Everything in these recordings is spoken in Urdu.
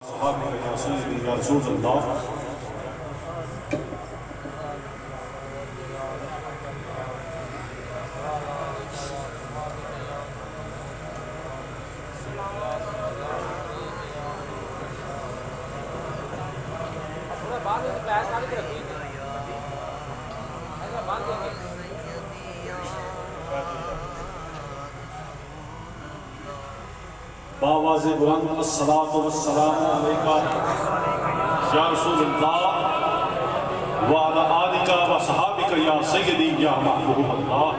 صحابك يا سيدي يا رسول الله. باواز بلند الصلاة والسلام علیکہ یا رسول اللہ وعلی آلک و صحابک یا سیدی یا محبوب اللہ.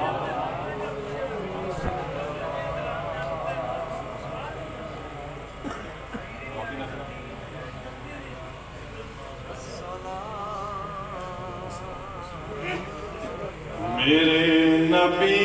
میرے نبی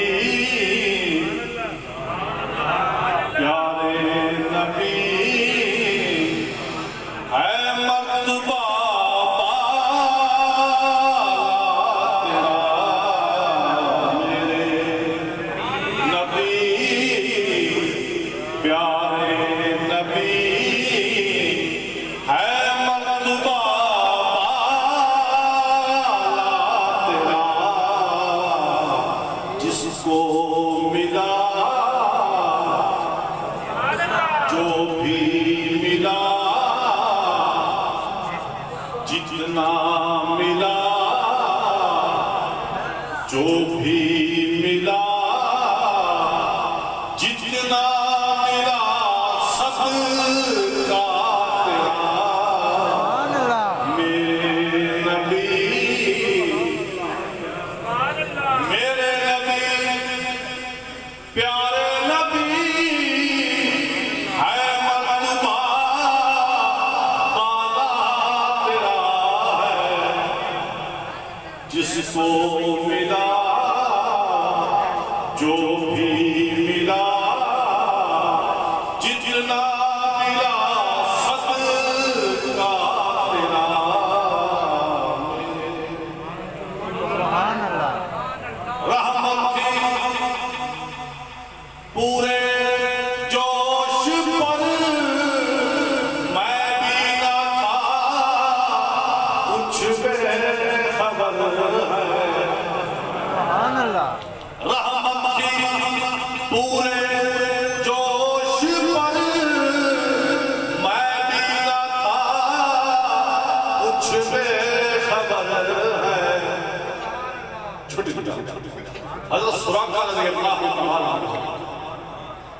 حضرت سراقہ رضی اللہ عنہ،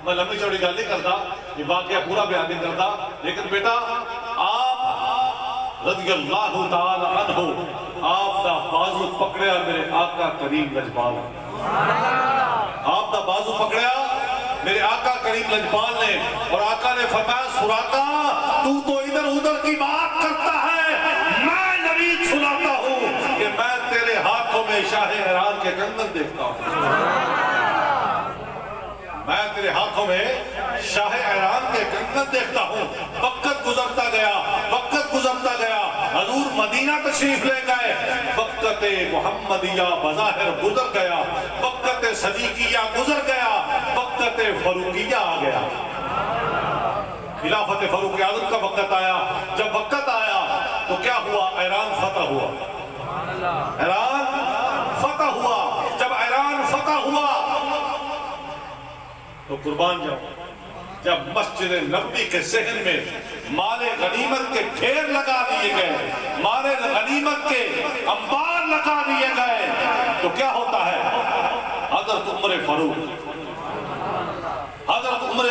میں لمبی چوڑی گل نہیں کرتا، یہ واقعہ پورا بیان نہیں کرتا، لیکن بیٹا آپ رضی اللہ تعالی عنہ آپ دا بازو پکڑیا میرے آقا کریم لجپال، آپ دا بازو پکڑیا میرے آقا کریم لجپال نے، اور آقا نے فرمایا سراقہ تو ادھر ادھر کی بات کرتا ہے، میں نبی سناتا ہوں کہ میں تیرے ہاتھوں میں شاہ ایران کے کنگن دیکھتا ہوں، میں تیرے ہاتھوں میں شاہ ایران کے کنگن دیکھتا ہوں. وقت گزرتا گیا حضور مدینہ تشریف لے گئے، وقت محمدیہ بظاہر گزر گیا، وقت صدیقیہ گزر گیا، وقت فاروقیہ آ گیا، خلافت فاروق اعظم کا وقت آیا. جب وقت آیا تو کیا ہوا؟ ایران فتح ہوا، ایران فتح ہوا. جب ایران فتح ہوا تو قربان جاؤ، جب مسجد نبوی کے صحن میں مال غنیمت کے ڈھیر لگا دیے گئے، مال غنیمت کے انبار لگا دیے گئے، تو کیا ہوتا ہے؟ حضرت عمر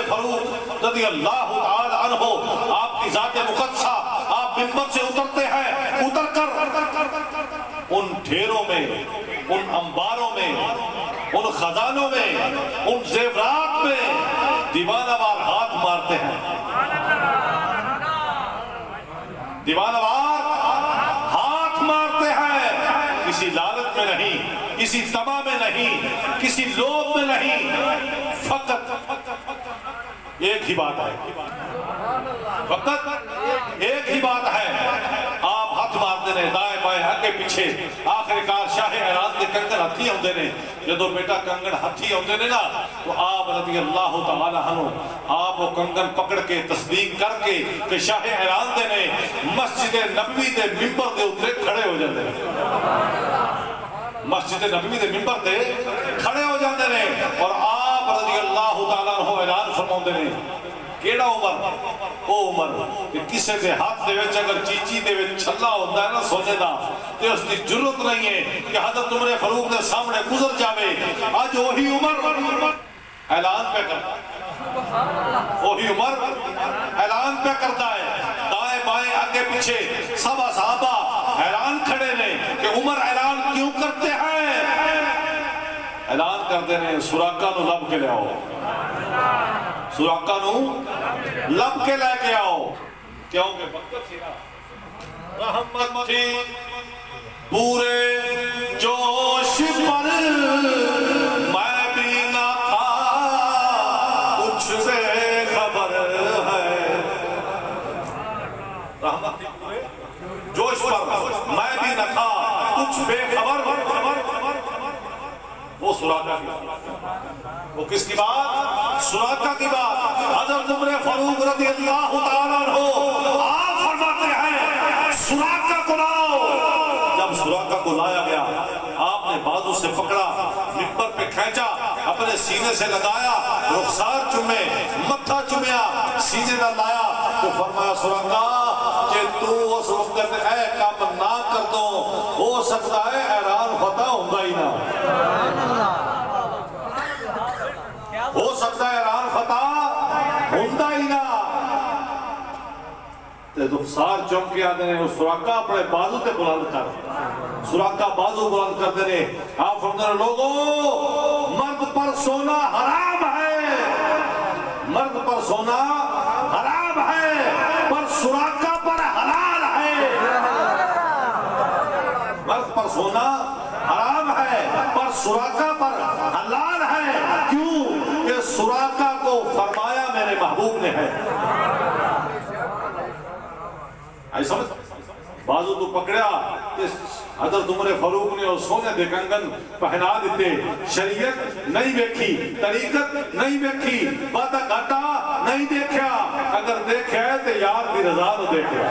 فاروق رضی اللہ تعالی عنہ، آپ کی ذات مقدسہ، آپ منبر سے اترتے ہیں، اتر کر ان ڈھیروں میں، ان انباروں میں، ان خزانوں میں، ان زیورات میں دیوانہ وار ہاتھ مارتے ہیں، دیوانہ وار ہاتھ مارتے ہیں، کسی لالچ میں نہیں، کسی طمع میں نہیں، کسی لوبھ میں نہیں، فقط ایک ہی بات ہے، فقط ایک ہی بات ہے. آپ ہاتھ مارتے رہے دائیں بائیں آگے پیچھے، آخر کار شاہ ایران کے کنگن ہاتھی ہوندے نے جدو بیٹا کنگن ہاتھی ہوندے نے نا تو آپ رضی اللہ تعالی عنہ آپ وہ کنگن پکڑ کے تصدیق کر کے کہ شاہ اعلان دے نے مسجد نبوی دے ممبر دے اتنے کھڑے ہو جاندے نے مسجد نبوی دے ممبر دے کھڑے ہو جاندے نے اور آپ رضی اللہ تعالی عنہ اعلان فرماؤندے نے کیڑا عمر او عمر کہ کسے دے ہاتھ دے وچ اگر چیچی دے وچ چھلا ہوندا ہے نا سونے دا تے اس دی ضرورت نہیں ہے کہ حضرت عمر فاروق دے سامنے گزر جاوے اج وہی عمر اعلان پہ کرتا وہی عمر اعلان پہ کرتا ہے دائیں بائیں آگے پیچھے سب صحابہ حیران کھڑے نے کہ عمر اعلان کیوں کرتے ہیں اعلان کرتے ہیں سراقہ نو لب کے لے آؤ سراقہ نو لب کے لے کے آؤ کیوں کہ برکت تھی نا رحمت تھی پورے جوش پر میں بھی نہ تھا کچھ سے خبر ہے رحمت تھی پورے جوش پر میں بھی نہ تھا کچھ بے خبر وہ سراقہ کی بات وہ کس کی بات سراقہ کی بات حضرت عمر فاروق رضی اللہ تعالیٰ عنہ آپ فرماتے ہیں سراقہ کو لاؤ جب سراقہ کو لایا گیا آپ نے بازو سے پکڑا ممبر پہ کھینچا اپنے سینے سے لگایا رخسار چومے متھا چومیا سینے نہ لایا تو فرمایا سراقہ کہ تو اس وقت اے کام نہ کر دو ہو سکتا ہے اعلان فتح ہوگا ہی نہ ہو سکتا ہے اعلان فتح ہوگا ہی نہ رخسار چوم کے آدھے نے سراقہ اپنے بازو تے بلند کر سراقہ بازو بلند کر دے نے آپ فرماتے ہیں لوگوں مرد پر سونا حرام ہے مرد پر سونا حرام ہے پر سراقہ پر حلال ہے مرد پر سونا حرام ہے پر سراقہ پر حلال ہے کیوں کہ سراقہ کو فرمایا میرے محبوب نے ہے آئی سمجھ بازو تو پکڑیا حضرت عمر فاروق نے اور سونے دے کنگن پہنا دیتے شریعت نہیں دیکھی طریقت نہیں دیکھی بات گھاٹا نہیں دیکھا اگر دیکھا ہے تو یار دی رضا نو دیکھا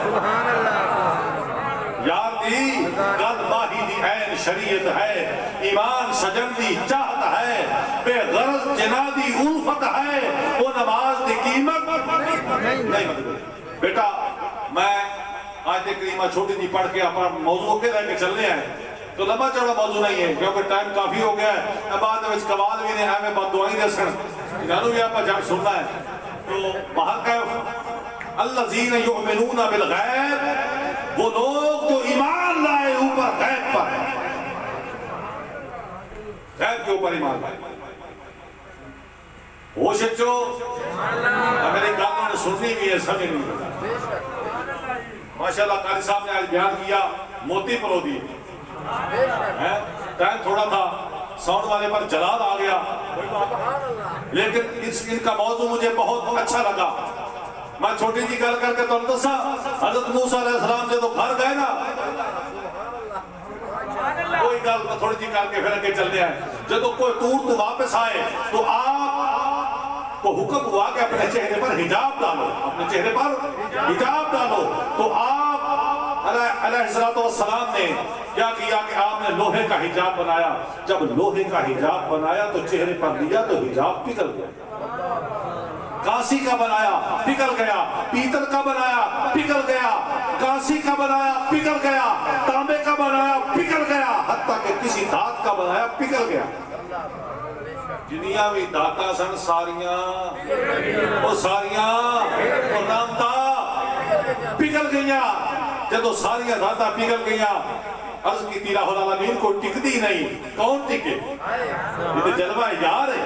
یار دی گل ماہی دی عین شریعت ہے ایمان سجن دی چاہت ہے بے غرض جنا دی الفت ہے وہ نماز دی قیمت نہیں بیٹا میں آیت کریمہ چھوٹی جی پڑھ کے اپنا موضوع کے رہ کے چلنے ہیں تو لمبا چوڑا موضوع نہیں ہے کیونکہ ٹائم کافی ہو گیا ہے بعد میں قوال بھی نے ہمیں بات دعائیں دے سن انہوں بھی آپ جب سننا ہے تو باہر کا الذین یؤمنون بالغیب وہ لوگ جو ایمان لائے اوپر غیب پر غیب کے اوپر ایمان لائے ہوش چو میری گالوں نے سننی بھی ہے سمجھ نہیں ماشاءاللہ قاری صاحب نے آج بیان کیا موتی پرو دی ٹائم تھوڑا تھا ساؤنڈ والے پر جلال آ گیا لیکن ان کا موضوع مجھے بہت اچھا لگا میں چھوٹی جی گل کر کے تو دسا حضرت موسیٰ علیہ السلام جب گھر گئے نا کوئی گل تھوڑی جی کر کے پھر اگے چلتے ہیں جب کوئی ٹور تو واپس آئے تو آپ کو حکم ہوا کہ اپنے چہرے پر حجاب ڈالو اپنے چہرے پر حجاب ڈالو تو آپ علیہ السلام نے کیا کیا کہ آپ نے لوہے کا حجاب بنایا جب لوہے کا حجاب بنایا تو چہرے پر لیا تو حجاب پگھل گیا کانسی کا بنایا پگھل گیا پیتل کا بنایا پگھل گیا کانسی کا بنایا پگھل گیا تانبے کا بنایا پگھل گیا حتیٰ کہ کسی دھات کا بنایا پگھل گیا جنیاں بھی داتا سن ساریاں وہ ساریاں وہ نامتا پگھل گئیاں جدو ساریاں داتا پگھل گئیاں عرض کی تیرہ العالمین کو ٹکتی نہیں کون ٹکے یہ جلوہ یار ہے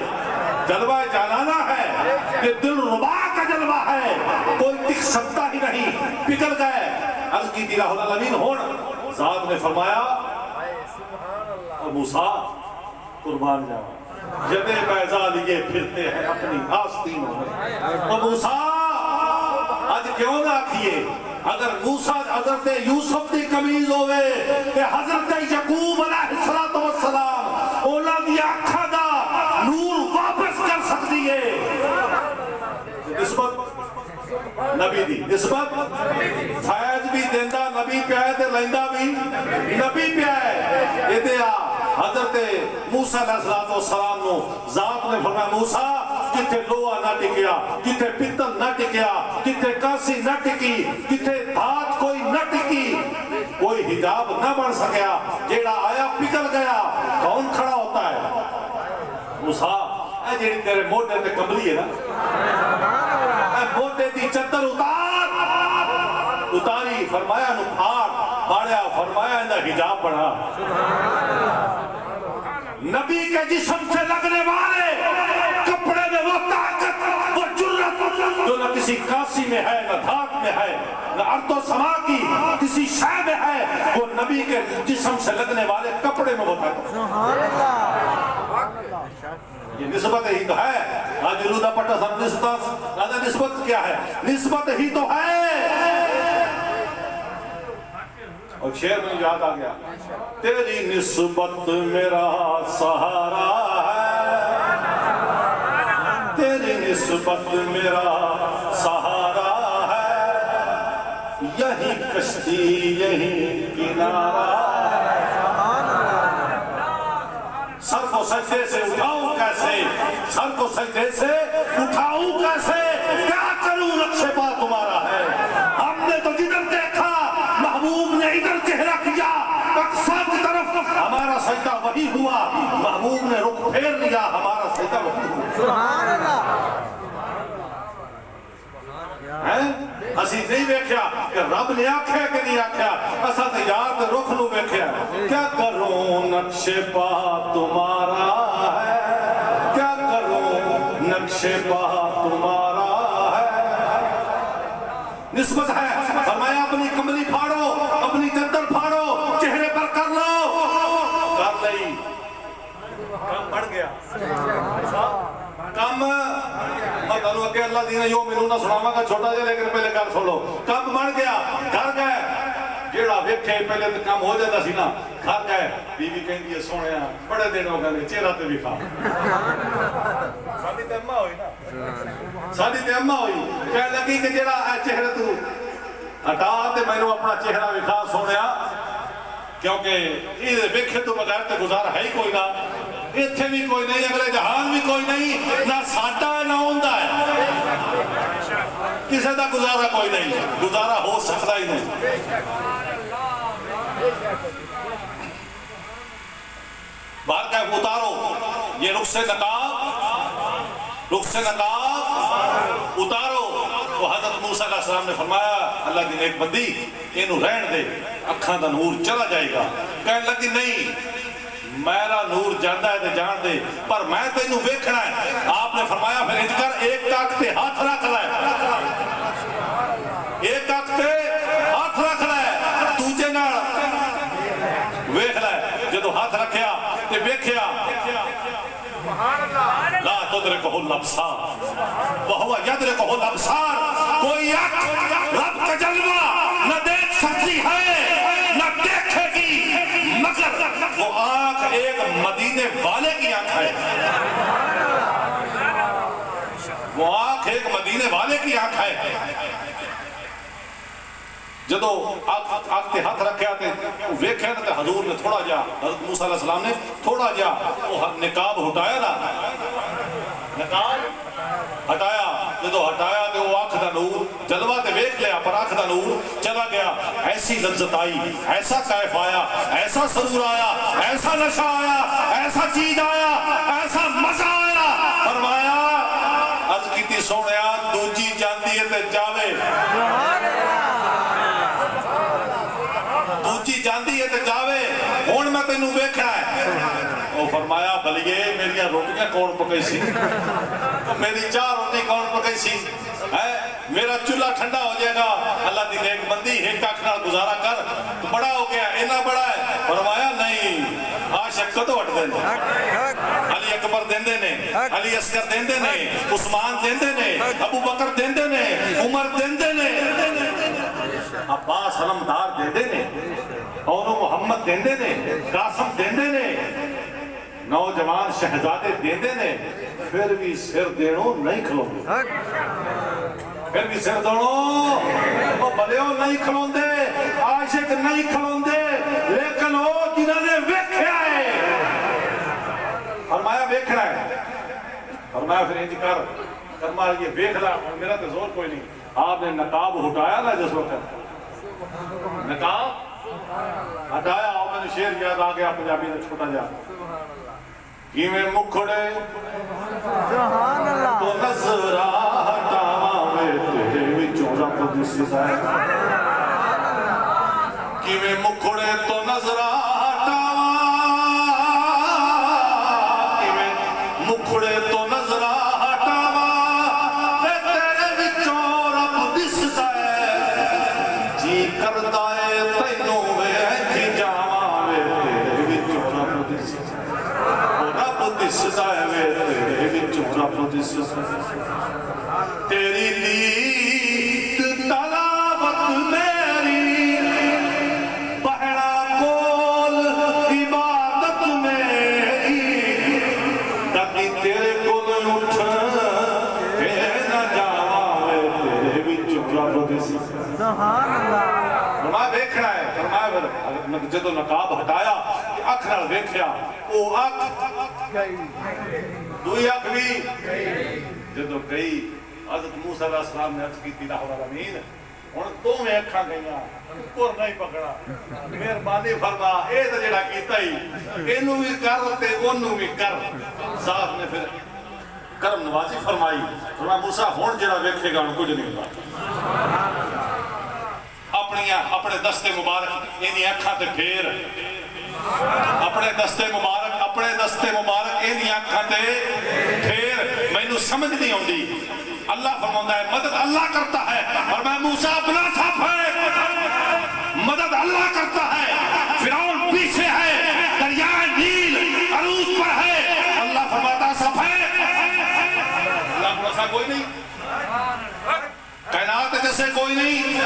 جلوہ جانانا ہے یہ دل ربا کا جلوہ ہے کوئی ٹک سکتا ہی نہیں پگھل گئے عرض کی تیرہ العالمین ہونا ذات نے فرمایا موسیٰ قربان جاؤ جدے بیضا لیے پھرتے ہیں اپنی آستینوں میں موسیٰ آج کیوں نہ آکھئے اگر موسیٰ حضرت یوسف دی کمیز ہوئے کہ حضرت یعقوب علیہ السلام دی آنکھاں دا نور واپس کر سکتی ہے. نسبت نبی دی، نسبت فیض بھی دیندہ نبی پہ ہے تے لیندہ بھی نبی پہ ہے. ادھا حضرت موسیٰ علیہ السلام نو ذات نے فرمایا موسیٰ کتے لوہا نہ ٹکیا، کتے پتل نہ ٹکیا، کتے کاسی نہ ٹکی، کتے دھات کوئی نہ ٹکی، کوئی حجاب نہ بن سکیا، جیڑا آیا پکل گیا. کون کھڑا ہوتا ہے؟ موسیٰ اے جیڑی تیرے موٹے تے کملی ہے نا، اے موٹے دی چدر اتاری، فرمایا نو پھاڑیا، فرمایا اندہ حجاب بڑھا. نبی کے جسم سے لگنے والے کپڑے میں وہ طاقت، وہ جرت جو نہ کسی کاسی میں ہے، نہ دھات میں ہے، نہ ارض و سما کی کسی شے میں ہے، وہ نبی کے جسم سے لگنے والے کپڑے میں وہ طاقت. یہ نسبت ہی تو ہے. آج رودہ پٹا صاحب نسبت کیا ہے؟ نسبت ہی تو ہے. اور شعر میں یاد آ گیا، تیری نسبت میرا سہارا ہے، تیری نسبت میرا سہارا ہے، یہی کشتی یہی کنارہ ہے. سر کو سجدے سے اٹھاؤں کیسے، سر کو سجدے سے اٹھاؤں کیسے، کیا کروں نقش پا تمہارا ہے. ہم نے تو جدھر دیکھا محبوب نے ادھر چہرہ کیا، اقصی کی طرف ہمارا سجدہ وہی ہوا. محبوب نے رخ پھیر لیا، ہمارا سجدہ وہی ہوا. سبحان اللہ. اسی نہیں ویکھیا کہ رب نے آکھیا کہ نہیں آکھیا، اسا تے یار تے رخ نو ویکھیا. کیا کروں نقش پا تمہارا ہے، کیا کروں نقش پا تمہارا ہے. نسبت ہے. فرمایا اپنی کملی پھاڑو، اپنی چادر پھاڑو، چہرے پر کر لو. کر لئی، کام بڑھ گیا. کم میں تانوں اگے اللہ دینا یو مینوں نہ سناواں گا چھوٹا جہا، لیکن پہلے گل سن لو. کم بن گیا، گھر گئے. جیڑا ویکھے پہلے تے کم ہو جاتا سی نا، گھر گئے. بیوی کہندی ہے سونیا بڑے دن ہو گئے چہرہ تے وکھا. ساڈی تے اماں ہوئی نا، ساڈی تے اماں ہوئی، کہن لگی کہ جیڑا چہرہ تو ہٹا تے مینوں اپنا چہرہ وکھا سونیا، کیونکہ یہ ویکھے تو بغیر تے گزارا ہے ہی کوئی نہ. اتھے بھی کوئی نہیں، اگلے جہان بھی کوئی نہیں، نہ ساڈا ہے نہ اوندا ہے. کسے دا گزارا کوئی نہیں، گزارا ہو سکتا ہی نہیں. بات کہ اتارو یہ رخ سے نقاب، رخ سے نقاب اتارو. تو حضرت موسیٰ علیہ السلام نے فرمایا اللہ دی نیک بندی اینو رہن دے، اکھاں دا نور چلا جائے گا. کہنے لگی نہیں میرا نور جاندہ ہے تے جان دے، پر میں تینوں ویکھنا ہے. آپ نے فرمایا پھر انج کر ایک ٹاک تے ہاتھ رکھ لے، ایک ٹاک تے ہاتھ رکھ لے، دوجے نال ویکھ لے. جدو ہاتھ رکھیا تے ویکھیا لا تدرکہ الابصار وہو یدرکہ الابصار. کوئی اکھ رب کا جلوہ نہ دیکھ سکتی ہے نہ دیکھے گی، مگر وہ آنکھ ایک مدینے والے کی آنکھ ہے. وہ آنکھ ایک مدینے والے کی آنکھ ہے. جدو آنکھ تے ہاتھ رکھیا تے ویکھیا تے حضور نے تھوڑا جا، حضرت موسیٰ علیہ السلام نے تھوڑا جا وہ نقاب ہٹایا نا، نقاب ہٹایا. جدو ہٹایا تے وہ آنکھ دا نور جلوہ تے ویکھ لیا، پر آنکھ دا نور چلا گیا. ایسی لذت آئی، ایسا کیف آیا، ایسا سرور آیا، ایسا نشہ آیا، ایسا چیز آیا، ایسا مزہ آیا. فرمایا عرض کیتی سونیا دوجی جاندی ہے تے جاوے، دوجی جاندی ہے تے جاوے، ہن میں تینوں ویکھنا ہے. وہ فرمایا بھلیے میری روٹیاں کون پکائی سی، میری چار روٹی کون پکائی سی، میرا چولہا ٹھنڈا ہو جائے گا. اللہ دی نیک بندی ایک اکھ نال گزارا کر، بڑا ہو گیا اینا بڑا ہے. فرمایا نہیں عاشق کدو ہٹ دیں، علی اکبر دیندے نے، علی اصغر دیندے نے، عثمان دیندے نے، ابو بکر دیندے نے، عمر دیندے نے، عباس علمدار دیندے نے، اور محمد دیندے نے، قاسم دیندے نے. نوجوان شہزادے دیندے نے پھر بھی سر دینوں نہیں کھلوندے پھر بھی سر دینوں وہ بلیوں نہیں کھلوندے عاشق نہیں کھلوندے لیکن وہ جنہوں نے ویکھیا ہے فرمایا ویکھنا ہے فرمایا پھر انج کر فرمایا یہ ویکھ لا میرا تو زور کوئی نہیں آپ نے نقاب ہٹایا نا جس وقت نقاب ہٹایا اور میں نے شعر یاد آ گیا پنجابی نے چھوٹا جا کیویں مکھڑے تو نظر ہٹاوے تیرے وچوں رب دسدا کیویں مکھڑے تو نظر ہٹاواں کیویں مکھڑے تو نظر ہٹاواں تے تیرے وچوں رب دسدا جی کردا اے تینوں ویکھ جاواں وے تیرے وچوں رب دسدا دسدا ہے تیرے وچوں رب دسدا تیری دید تلاوت میری پہلا کول عبادت میری تاکہ تیرے کول اٹھ کے نہ جاواں تیرے وچوں رب دسدا سبحان اللہ فرمایا ویکھنا ہے فرمایا جدوں نقاب ہٹایا کہ اکھ نال ویکھیا او اکھ دوئی اکھ بھی جدوں گئی حضرت موسیٰ علیہ السلام نے عرض کی تھی لاہور الامین ہن تو میں اکھاں گئیاں اور نہیں پکڑا مہربانی فرما اے تے جڑا کیتا ہی اینو بھی کر تے اونوں بھی کر ذات نے پھر کرم نوازی فرمائی فرمایا موسیٰ ہن جڑا ویکھے گا کچھ نہیں ہوندا اپنے دستے مبارک انہی اکھاں تے پھیر اپنے دستے مبارک انہی اکھاں تے پھیر مینوں سمجھ نہیں ہوندی اللہ فرماتا ہے مدد اللہ کرتا ہے اور میں موسیٰ اپنا صاف ہے مدد اللہ کرتا ہے فرعون پیچھے ہے دریائے نیل عروج پر ہے اللہ فرماتا صاف ہے اللہ کو ایسا کوئی نہیں کائنات جیسے کوئی نہیں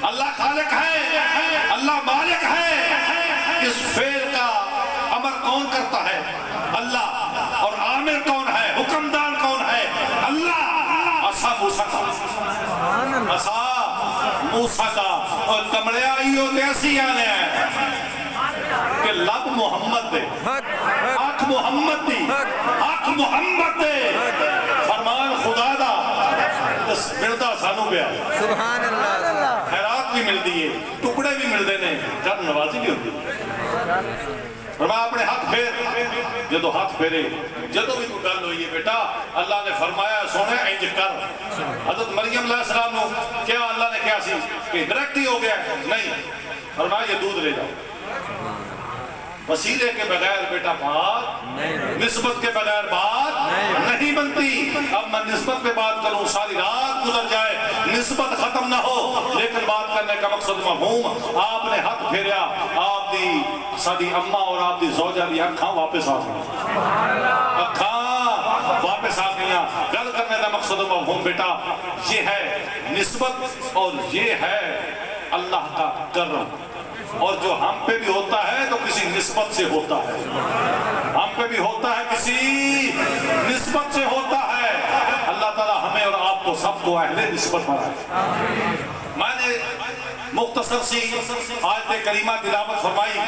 اللہ خالق ہے اللہ مالک ہے اس فعل کا امر کون کرتا ہے اللہ اور عامر کون ہے حکمدان کون ہے اللہ عصا موسیٰ کا عصا موسیٰ کا اور کمڑیا ایو تیسی آنے ہیں کہ لب محمد دے آنکھ محمد دی آنکھ محمد دے فرمان خدا دا ملتا سانو پیا سبحان اللہ خیرات بھی ملتی ہے ٹکڑے بھی ملتے ہیں جب نوازی بھی ہوتی ہے فرمایا اپنے ہاتھ پھیر جدو ہاتھ پھیرے جدو بھی کوئی گل ہوئی ہے بیٹا اللہ نے فرمایا سونے انج کر حضرت مریم علیہ السلام نے کیا اللہ نے کیا سی کہ ڈائریکٹ ہی ہو گیا نہیں فرمایا یہ دودھ لے جاؤ وسیلے کے بغیر بیٹا بات نسبت کے بغیر بات نہیں بنتی اب میں نسبت پہ بات کروں ساری رات گزر جائے نسبت ختم نہ ہو لیکن بات کرنے کا مقصد مفہوم آپ نے ہاتھ پھیریا آپ دی ساری اماں اور آپ دی زوجہ دی اکھاں واپس آ گئی اکھاں واپس آ گئیاں گل کرنے کا مقصد مفہوم بیٹا یہ ہے نسبت اور یہ ہے اللہ کا کرم اور جو ہم پہ بھی ہوتا ہے تو کسی نسبت سے ہوتا ہے ہم پہ بھی ہوتا ہے کسی نسبت سے ہوتا ہے اللہ تعالی ہمیں اور آپ کو سب کو اہل نسبت بنائے میں نے مختصر سی آیت کریمہ تلاوت فرمائی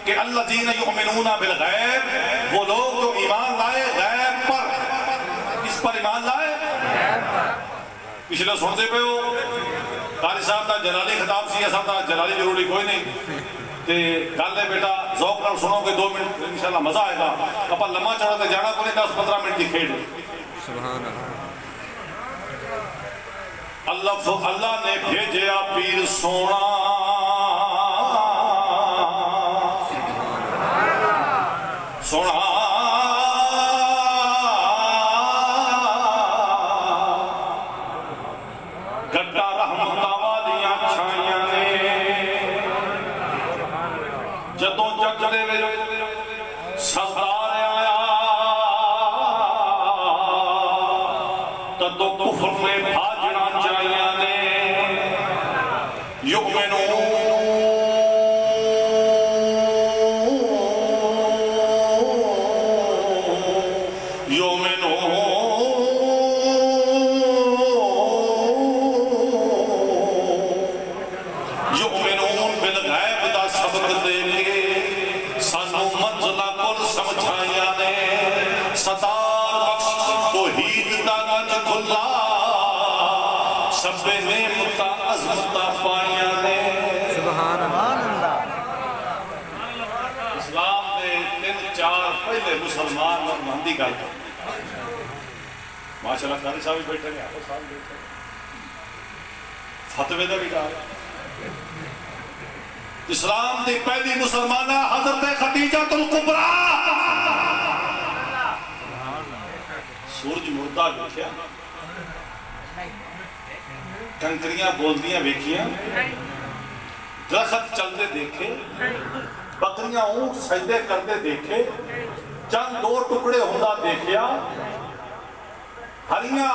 کہ الذین یؤمنون بالغیب وہ لوگ جو ایمان لائے غیب پر اس پر ایمان لائے پچھلے سنتے پہ ہو قاری صاحب دا جلالی خطاب سی صاحب دا جلالی ضروری کوئی نہیں تے گل ہے بیٹا ذوق نال سنو گے 2 منٹ انشاءاللہ مزہ آئے گا اپا لمحہ چڑھا تے جانا کوئی 10-15 منٹ دی کھیڈ سبحان اللہ اللہ نے بھیجیا پیر سونا سونا سردار آیا تو کفر میں بھاجنا چاہیے نے یؤمنون یؤمنون بالغیب دا سبق دے کے سانو منزلہ کل سمجھائیاں نے ستار بخش توحید دا گنج کھلا سب نعمتاں عظمتاں پائیاں نے سبحان اللہ اسلام دے 3-4 پہلے مسلمان اور مہندی گل ماشاءاللہ قاری صاحب بھی بیٹھے ہیں آپ صاحب بیٹھے فتوے دا بھی کہا اسلام دی پہلی مسلمانہ حضرت خدیجہ الکبریٰ سورج مردہ دیکھیا کنکریاں بولدیاں ویکھیاں درخت چلتے دیکھے بکریاں اونٹ سجدے کرتے دیکھے چند 2 ٹکڑے ہوندا دیکھیا ہریاں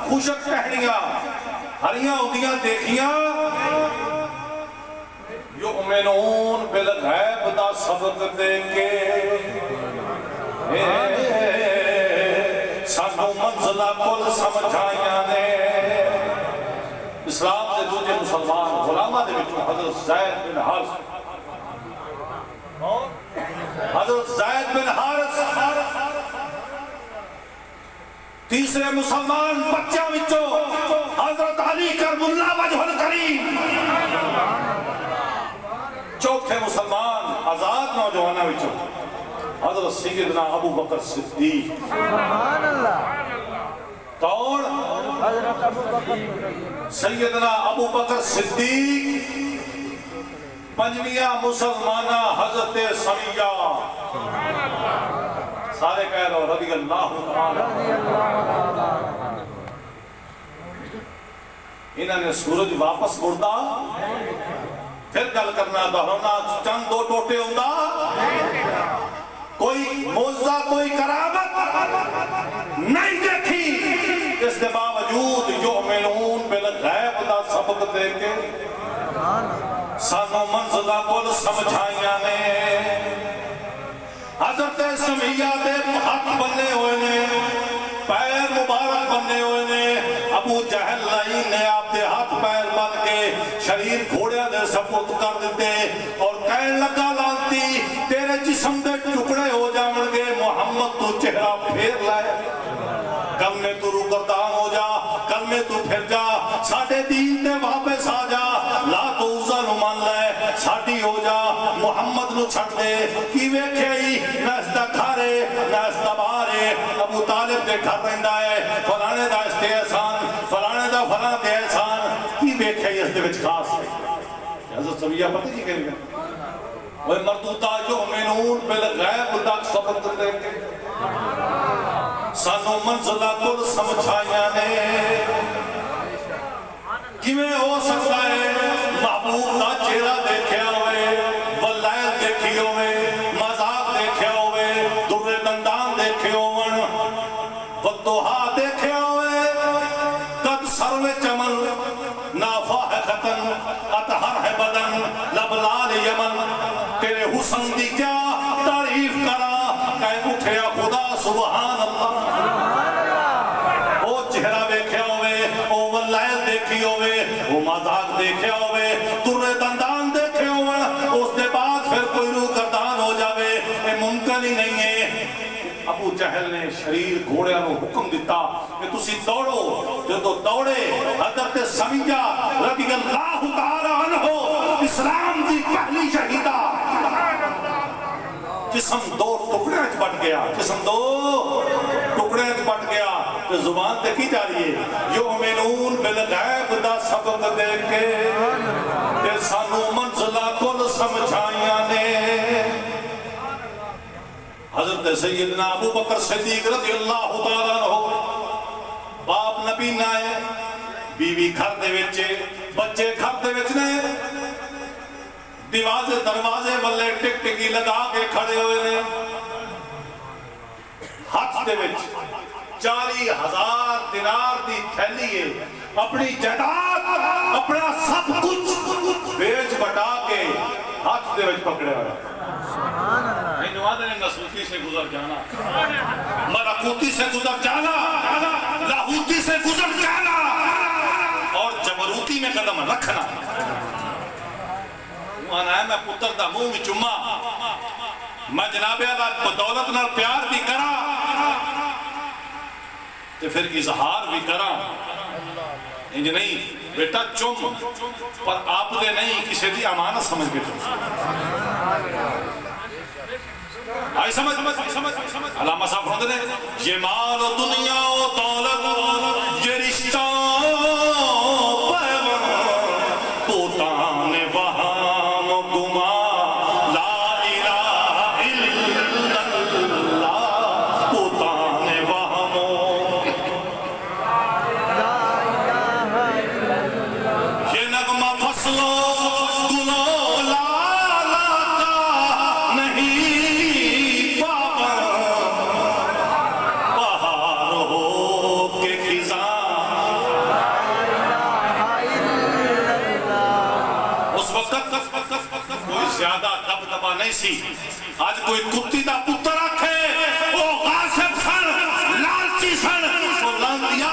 خوشک ٹہنیاں ہریاں ہوندیاں دیکھیاں یؤمنون بالغیب دا سبق دے کے سانو منزلہ کل سمجھائیاں نے اسلام دے دوجے مسلمان غلامہ دے وچوں حضرت زید بن حارث حضرت زید بن حارث تیسرے مسلمان بچہ وچوں حضرت علی کرم اللہ وجہ الکریم چوتھے مسلمان آزاد نوجوانہ وچوں حضرت سیدنا ابو بکر صدیق سبحان اللہ کون حضرت ابو بکر سیدنا ابو بکر صدیق پنجویاں مسلمانہ حضرت سمیہ سارے کہہ رہو رضی اللہ تعالی رضی اللہ تعالی انہوں نے سورج واپس مڑتا پھر گل کرنا دہرانا چند 2 ٹوٹے ہوندا کوئی موجزہ کوئی کرامت نہیں دیکھی اس کے باوجود یؤمنون بالغیب دا سبق دے کے سانو منزلہ کل سمجھائیاں نے حضرت سمیہ دے ہاتھ بننے ہوئے نے پیر مبارک بننے ہوئے نے ابو جہل لئی نے آپ دے ہاتھ پیر بن کے شریر گھوڑیاں دے سپرد کر دیتے اور کہنے لگا لانتی تیرے جسم دے ٹکڑے ہو جاؤں گے محمد تو چہرہ پھیر لائے کل میں تو روگردان ہو جا کل میں تو پھر جا ساڑھے دین دے واپس آ جا لا تو عزا نو مان لائے ساڑھی ہو جا محمد نو چھٹ دے کی ویکھے ہی نہستا کھارے نہستا بارے ابو طالب دے گھر رہندا ہے فلانے دا اس تے احسان فلانے دا فلاں تے احسان کی ویکھے ہی اس دے وچ خاص ہے حضرت سمیہ پتہ کی کہہ رہے وہ مردوتا یؤمنون بالغیب دا سبق دے کے سانو منزلہ کل سمجھائیاں نے کیویں ہو سکتا ہے محبوب دا چہرہ دیکھیا ہوئے واللیل دیکھی ہوئے مذاق دیکھیا ہوئے در دندان دیکھے ہوئے والدہا دیکھیا ہوئے قد سرو چمن نافاہ ختن اطہر ہے بدن لبلال یمن تیرے حسن دی کیا تعریف کرا کہیں اٹھیا خدا سبحان اللہ وہ چہرہ دیکھیا ہوئے وہ واللیل دیکھی ہوئے وہ مذاق دیکھیا ہوئے در دندان دیکھے ہوئے اس دے بعد پھر کوئی روح گردان ہو جاوے یہ ممکن ہی نہیں ہے ابو جہل نے شریر گھوڑیاں نو حکم دیتا کہ تسی دوڑو جو تو دوڑے حضرت سمیہ رضی اللہ تعالی عنہ اسلام دی پہلی شہیدہ جسم 2 ٹکڑے اچ بٹ گیا جسم 2 ٹکڑے اچ بٹ گیا تو زبان تے کی جا رہی ہے یؤمنون بالغیب دا سبق دے کے تے سانو منزلہ کل سمجھائیاں نے حضرت سیدنا ابو بکر صدیق رضی اللہ تعالی عنہ باپ نبی نہ ہے بیوی گھر دے وچ بچے گھر دے وچ نے دیوازے دروازے والے ٹک ٹکی لگا کے کھڑے ہوئے نے ہاتھ دے وچ 40,000 دینار دی تھیلی ہے اپنی جائیداد اپنا سب کچھ بیچ بٹا کے ہاتھ دے وچ پکڑے ہوئے نوادے نے نسوتی سے گزر جانا ملکوتی سے گزر جانا لاہوتی سے گزر جانا اور جبروتی میں قدم رکھنا پتر دا منہ میں چما میں جناب اعلیٰ بدولت نال پیار بھی کرا تے پھر اظہار بھی کرا انج نہیں بیٹا چم پر آپ دے نہیں کسی دی امانت سمجھ کے چم آئی سمجھ علامہ صاحب فرماتے ہیں یہ مال و دنیا و دولت یہ رشتہ پوتان وہام و گما لا الہ الا اللہ پوتان وہم یہ نغمہ فصلوں گلو لالا کا نہیں بہار ہو کے خزاں اس وقت کوئی زیادہ دبدبا نہیں سی آج کوئی کتی دا پتر رکھے وہ غاصب سن لالچی سن وہ لانتیا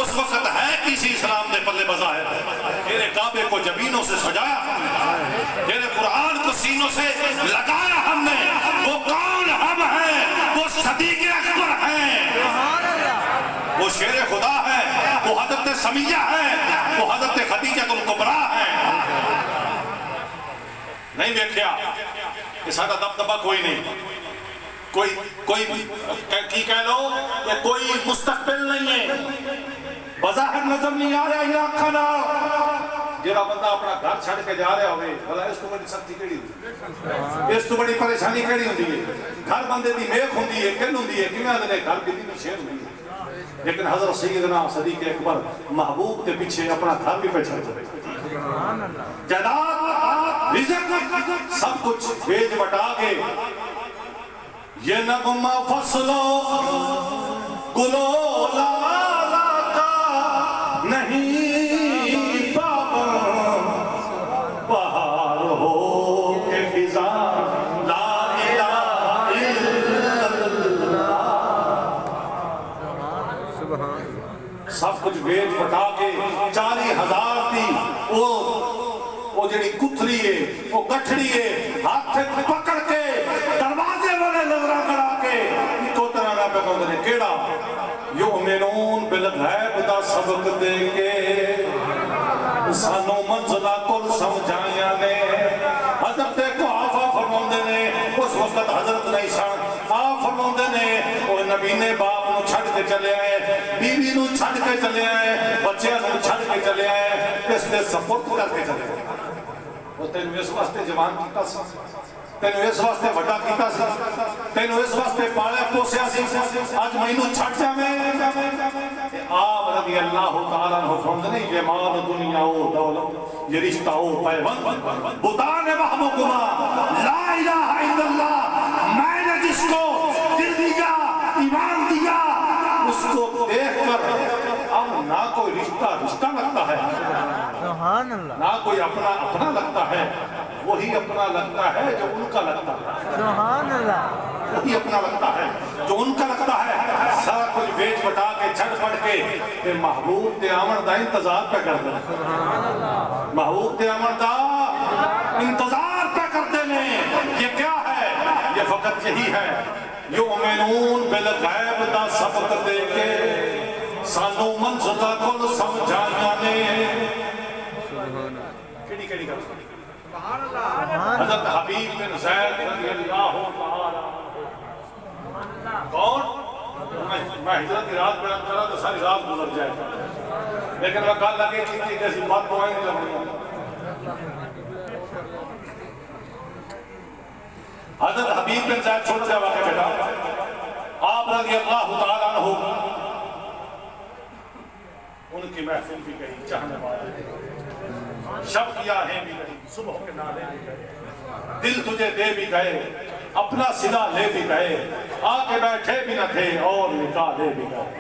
اس وقت ہے کسی اسلام دے پلے بظاہر تیرے کعبے کو جبینوں سے سجایا تیرے قرآن کو سینوں سے لگایا ہم نے وہ کون ہم ہیں وہ صدیق اکبر ہیں وہ شیر خدا ہے وہ حضرت سمیہ ہے وہ حضرت خدیجہ الکبریٰ ہے نہیں دیکھیا کہ سادہ دبدبا کوئی نہیں کوئی کی کہہ لو کہ کوئی مستقبل نہیں ہے بظاہر نظر نہیں آ رہا یہ آنکھانا جیڑا بندہ اپنا گھر چھڑ کے جا رہا ہوئے بھلا اس تو بڑی سختی کیڑی ہوتی اس تو بڑی پریشانی کیڑی ہوتی ہے گھر بندے دی میخ ہوتی ہے کن ہوتی ہے کیوں آدھے گھر کی دی شیر ہوتی ہے لیکن حضرت سیدنا صدیق اکبر محبوب کے پیچھے اپنا گھر بھی پہ چھڑ جائے جائیداد رزق سب کچھ بیچ بٹا کے یہ نغمہ فصلوں گلو لالا کا نہیں بہار ہو کے خزاں لا الہ الا اللہ سب کچھ بیچ بٹا کے 40,000 تھی وہ جڑی کتری ہے وہ گٹھڑی ہے ہاتھ سے پکڑ کے دروازے والے نظرہ کرا کے کو طرح نہ پہ کہتے ہیں کیڑا یؤمنون بالغیب دا سبق دے کے سانو منزلہ کل سمجھائیاں نے حضرت کو آفا فرماندے نے اس وقت حضرت نہیں سن آپ فرماندے نے وہ نبی نے باپ نو چھڑ کے چلے آئے بیوی نو چھڑ کے چلے آئے بچے نو چھڑ کے چلے آئے اس نے سپورٹ کر کے چلے آئے وہ تینو اس واسطے جوان کیتا سی تینو اس واسطے وڈا کیتا سی تینو اس واسطے پالے پوسیا سی آج مینوں چھٹ جاویں آپ رضی اللہ تعالیٰ عنہ فرماتے ہیں یہ مال دنیا و دولت یہ رشتہ و پیوند بتان محبوبہ لا الہ الا اللہ میں نے جس کو دل دیا ایمان دیا اس کو دیکھ کر اب نہ کوئی رشتہ لگتا ہے سبحان اللہ نہ کوئی اپنا لگتا ہے وہی اپنا لگتا ہے جو ان کا لگتا ہے سبحان اللہ وہی اپنا لگتا ہے جو ان کا لگتا ہے سارا کچھ بیچ بٹا کے چھٹ پٹ کے پھر محبوب تے آمن دا انتظار پہ کر دیں محبوب تے آمن دا انتظار پہ کر دیں یہ کیا ہے یہ فقط یہی ہے یؤمنون بالغیب دا سبق دے کے سانو منزلہ کل سمجھایا نے کیڑی کیڑی کر حضرت حبیب بن زید رضی اللہ تعالی کون میں ہجرت کی رات بیان کرا تو ساری رات گزر جائے لیکن میں کہا لگے کہ کسی بات کو آئیں نہیں لگنی حضرت حبیب بن زید چھوڑ جائے واقع بیٹا آپ رضی اللہ تعالیٰ عنہ ان کی محفل بھی کہیں چاہنے والے شب کیا ہے بھی کہیں صبح کے نالے بھی گئے دل تجھے دے بھی گئے اپنا صدا لے بھی گئے آکے بیٹھے بھی نہ تھے اور نکاح لے بھی گئے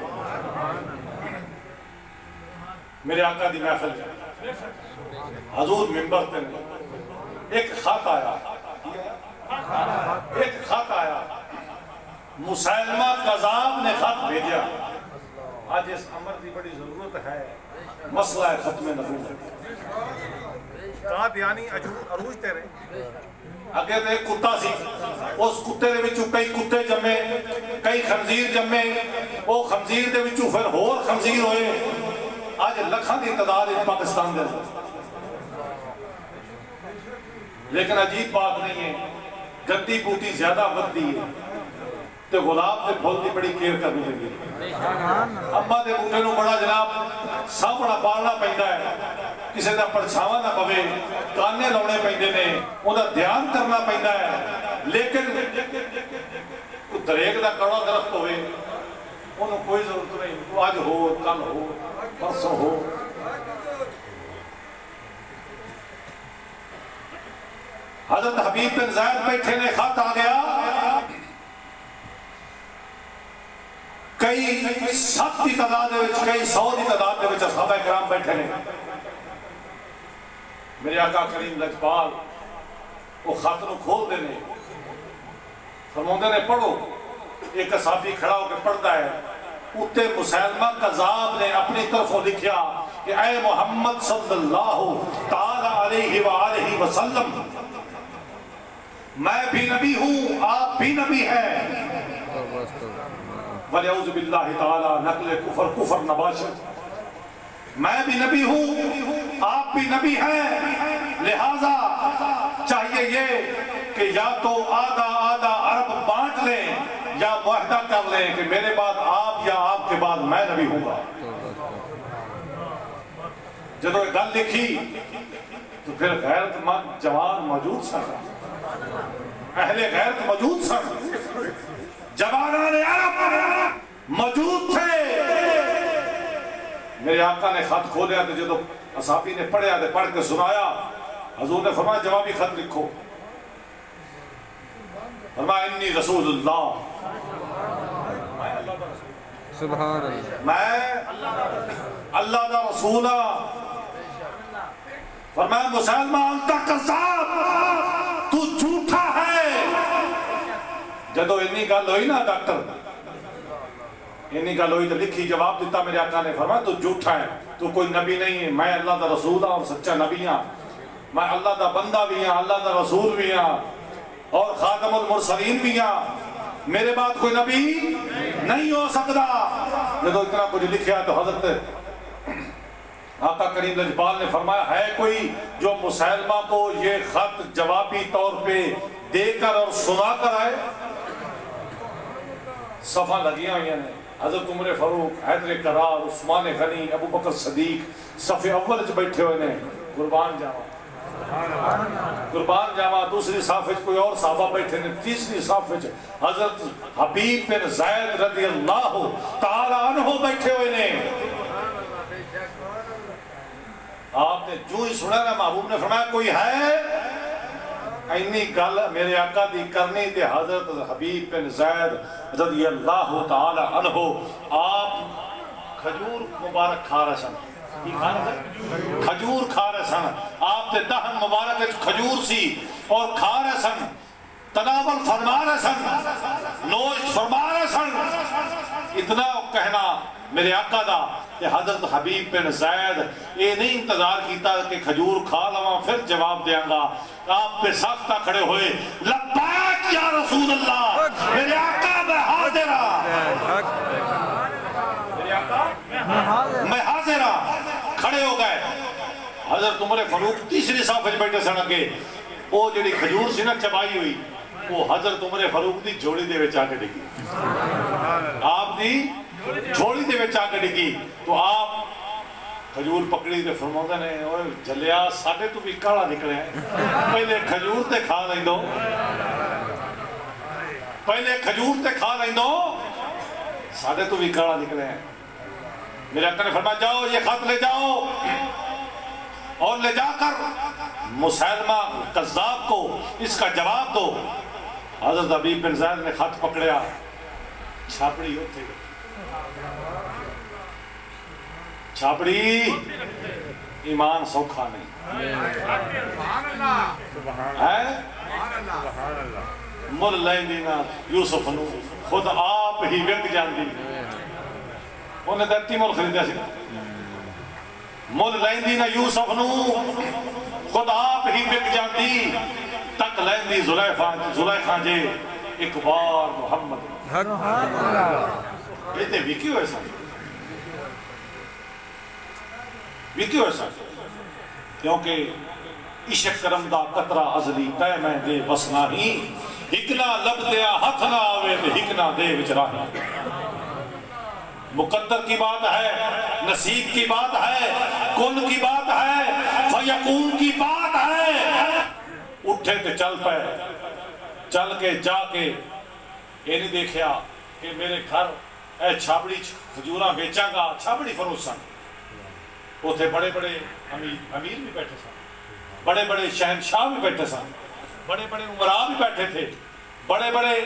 میرے آقا دی محفل حضور منبر پہ ایک خط آیا مسلمہ قذاب نے خط بھیجا آج اس امر کی بڑی ضرورت ہے مسئلہ ختم نبوت کہاں دیانی عروج تیرے اگے تے ایک کتا سی اس کتے دے وچوں کئی کتے جمے کئی خنزیر جمے او خنزیر دے وچوں پھر ہور خنزیر ہوئے آج لکھاں دی تعداد ہے پاکستان دے لیکن عجیب بات نہیں ہے گندی بوٹی زیادہ ودی ہے تے گلاب دے پھول دی بڑی کیئر کرنی لگی اماں دے بوٹے نو بڑا جناب سامنا پالنا پیندا ہے کسی دا پرچھاواں نہ پوے کانے لاؤنے پیندے نے اوندا دھیان کرنا پیندا ہے لیکن دریک دا کڑا درخت ہوئے انہوں کوئی ضرورت نہیں وہ آج ہو کل ہو پرسوں ہو حضرت حبیب بن زید بیٹھے نے خط آ گیا کئی 7 کی تعداد دے وچ کئی 100 کی تعداد دے وچ صحابہ کرام بیٹھے نے میرے آقا کریم لجپال وہ خط نو کھول دینے فرماندے نے پڑھو ایک صحابی کھڑا ہو کے پڑھتا ہے اتے مسلمہ کذاب نے اپنی طرفوں لکھیا کہ اے محمد صلی اللہ تعالی علیہ وآلہ وسلم میں بھی نبی ہوں آپ بھی نبی ہیں وَلِعُوذُ بِاللَّهِ تعالی نقل کفر نباشت میں بھی نبی ہوں آپ بھی نبی ہیں لہذا چاہیے یہ کہ یا تو آدھا آدھا عرب بانٹ لیں یا معاہدہ کر لیں کہ میرے بعد آپ یا آپ کے بعد میں نبی ہوں گا جب وہ گل لکھی تو پھر غیرت مند جوان موجود سن اہل غیرت موجود سن جوانان عرب موجود تھے میرے آقا نے خط کھولیا تو جب اصحابی نے پڑھیا تو پڑھ کے سنایا حضور نے فرمایا جوابی خط لکھو فرمایا انی رسول اللہ سبحان اللہ میں اللہ دا رسول فرمایا مسلمہ انتا قذاب تو جھوٹا ہے جدو انی گل ہوئی نا ڈاکٹر انی گل ہوئی تو لکھی جواب دیتا میرے آقا نے فرمایا تو جھوٹا ہے تو کوئی نبی نہیں ہے میں اللہ دا رسول ہوں اور سچا نبی ہوں میں اللہ دا بندہ بھی ہوں اللہ دا رسول بھی ہوں اور خاتم المرسلین بھی ہوں میرے بعد کوئی نبی نہیں ہو سکتا جب اتنا کچھ لکھیا تو حضرت آقا کریم لجپال نے فرمایا ہے کوئی جو مسلمہ کو یہ خط جوابی طور پہ دے کر اور سنا کر آئے صفحہ لگیاں ہوئی ہیں حضرت عمر فاروق حیدر کرار عثمان غنی ابو بکر صدیق صف اول چ بیٹھے ہوئے نے قربان جاوا دوسری صف وچ کوئی اور صحابہ بیٹھے نے تیسری صف وچ حضرت حبیب بن زید رضی اللہ تعالی عنہ بیٹھے ہوئے نے آپ نے جو ہی سنا نا محبوب نے فرمایا کوئی ہے اینی گل میرے آقا دی کرنی تے حضرت حبیب بن زید رضی اللہ تعالی عنہ آپ کھجور مبارک کھا رہے سن کھجور کھا رہے سن آپ تے دہن مبارک کھجور سی اور کھا رہے سن تناول فرما رہے سن نوش فرما رہے سن اتنا کہنا میرے آقا دا کہ حضرت حبیب بن زید یہ نہیں انتظار کیتا کہ کھجور کھا لواں پھر جواب دیاں گا آپ پہ ساختہ کھڑے ہوئے لبیک یا رسول اللہ میرے آقا میں حاضر میں حاضر کھڑے ہو گئے حضرت عمر فاروق تیسری صف وچ بیٹھے سن اگے وہ جڑی کھجور سی نا چبائی ہوئی وہ حضرت عمر فاروق دی جھولی دے وچ آ کے ڈگی آپ دی جھولی دے وچ آ کے ڈگی تو آپ کھجور پکڑی تے فرماندے نے اوے جلیا ساڈے تو بھی کالا نکلیا پہلے کھجور تے کھا لیندو پہلے کھجور تے کھا لیندو ساڈے تو بھی کالا نکلیا میرے آقا نے فرمایا جاؤ یہ خط لے جاؤ اور لے جا کر مسلمہ کذاب کو اس کا جواب دو حضرت حبیب بن زید نے خط پکڑیا چھاپڑی ہوتے چھاپڑی ایمان سوکھا نہیں مل لائن دینا یوسف نو خود آپ ہی وک جان دی انہیں دتی مل خریدیا سی مل لائن دینا یوسف نو خود آپ ہی بک جاتی تک لیندی زلیخا جے ایک بار محمد کہتے وکی ہوئے سن وکی ہوئے سن کیونکہ عشق کرم دا قطرہ ازلی تے میں دے بس ناہی ہکنا لب دیا ہتھ نہ آوے تے ہکنا دے وچ راہی مقدر کی بات ہے نصیب کی بات ہے کن کی بات ہے فیقون کی بات ہے اٹھے تے چل پے چل کے جا کے یہ نہیں دیکھیا کہ میرے گھر اے چھابڑی کھجوراں بیچاں گا چھابڑی فروش سن اوتھے بڑے بڑے امیر بھی بیٹھے سن بڑے بڑے شہنشاہ بھی بیٹھے سن بڑے بڑے عمراء بھی بیٹھے تھے بڑے بڑے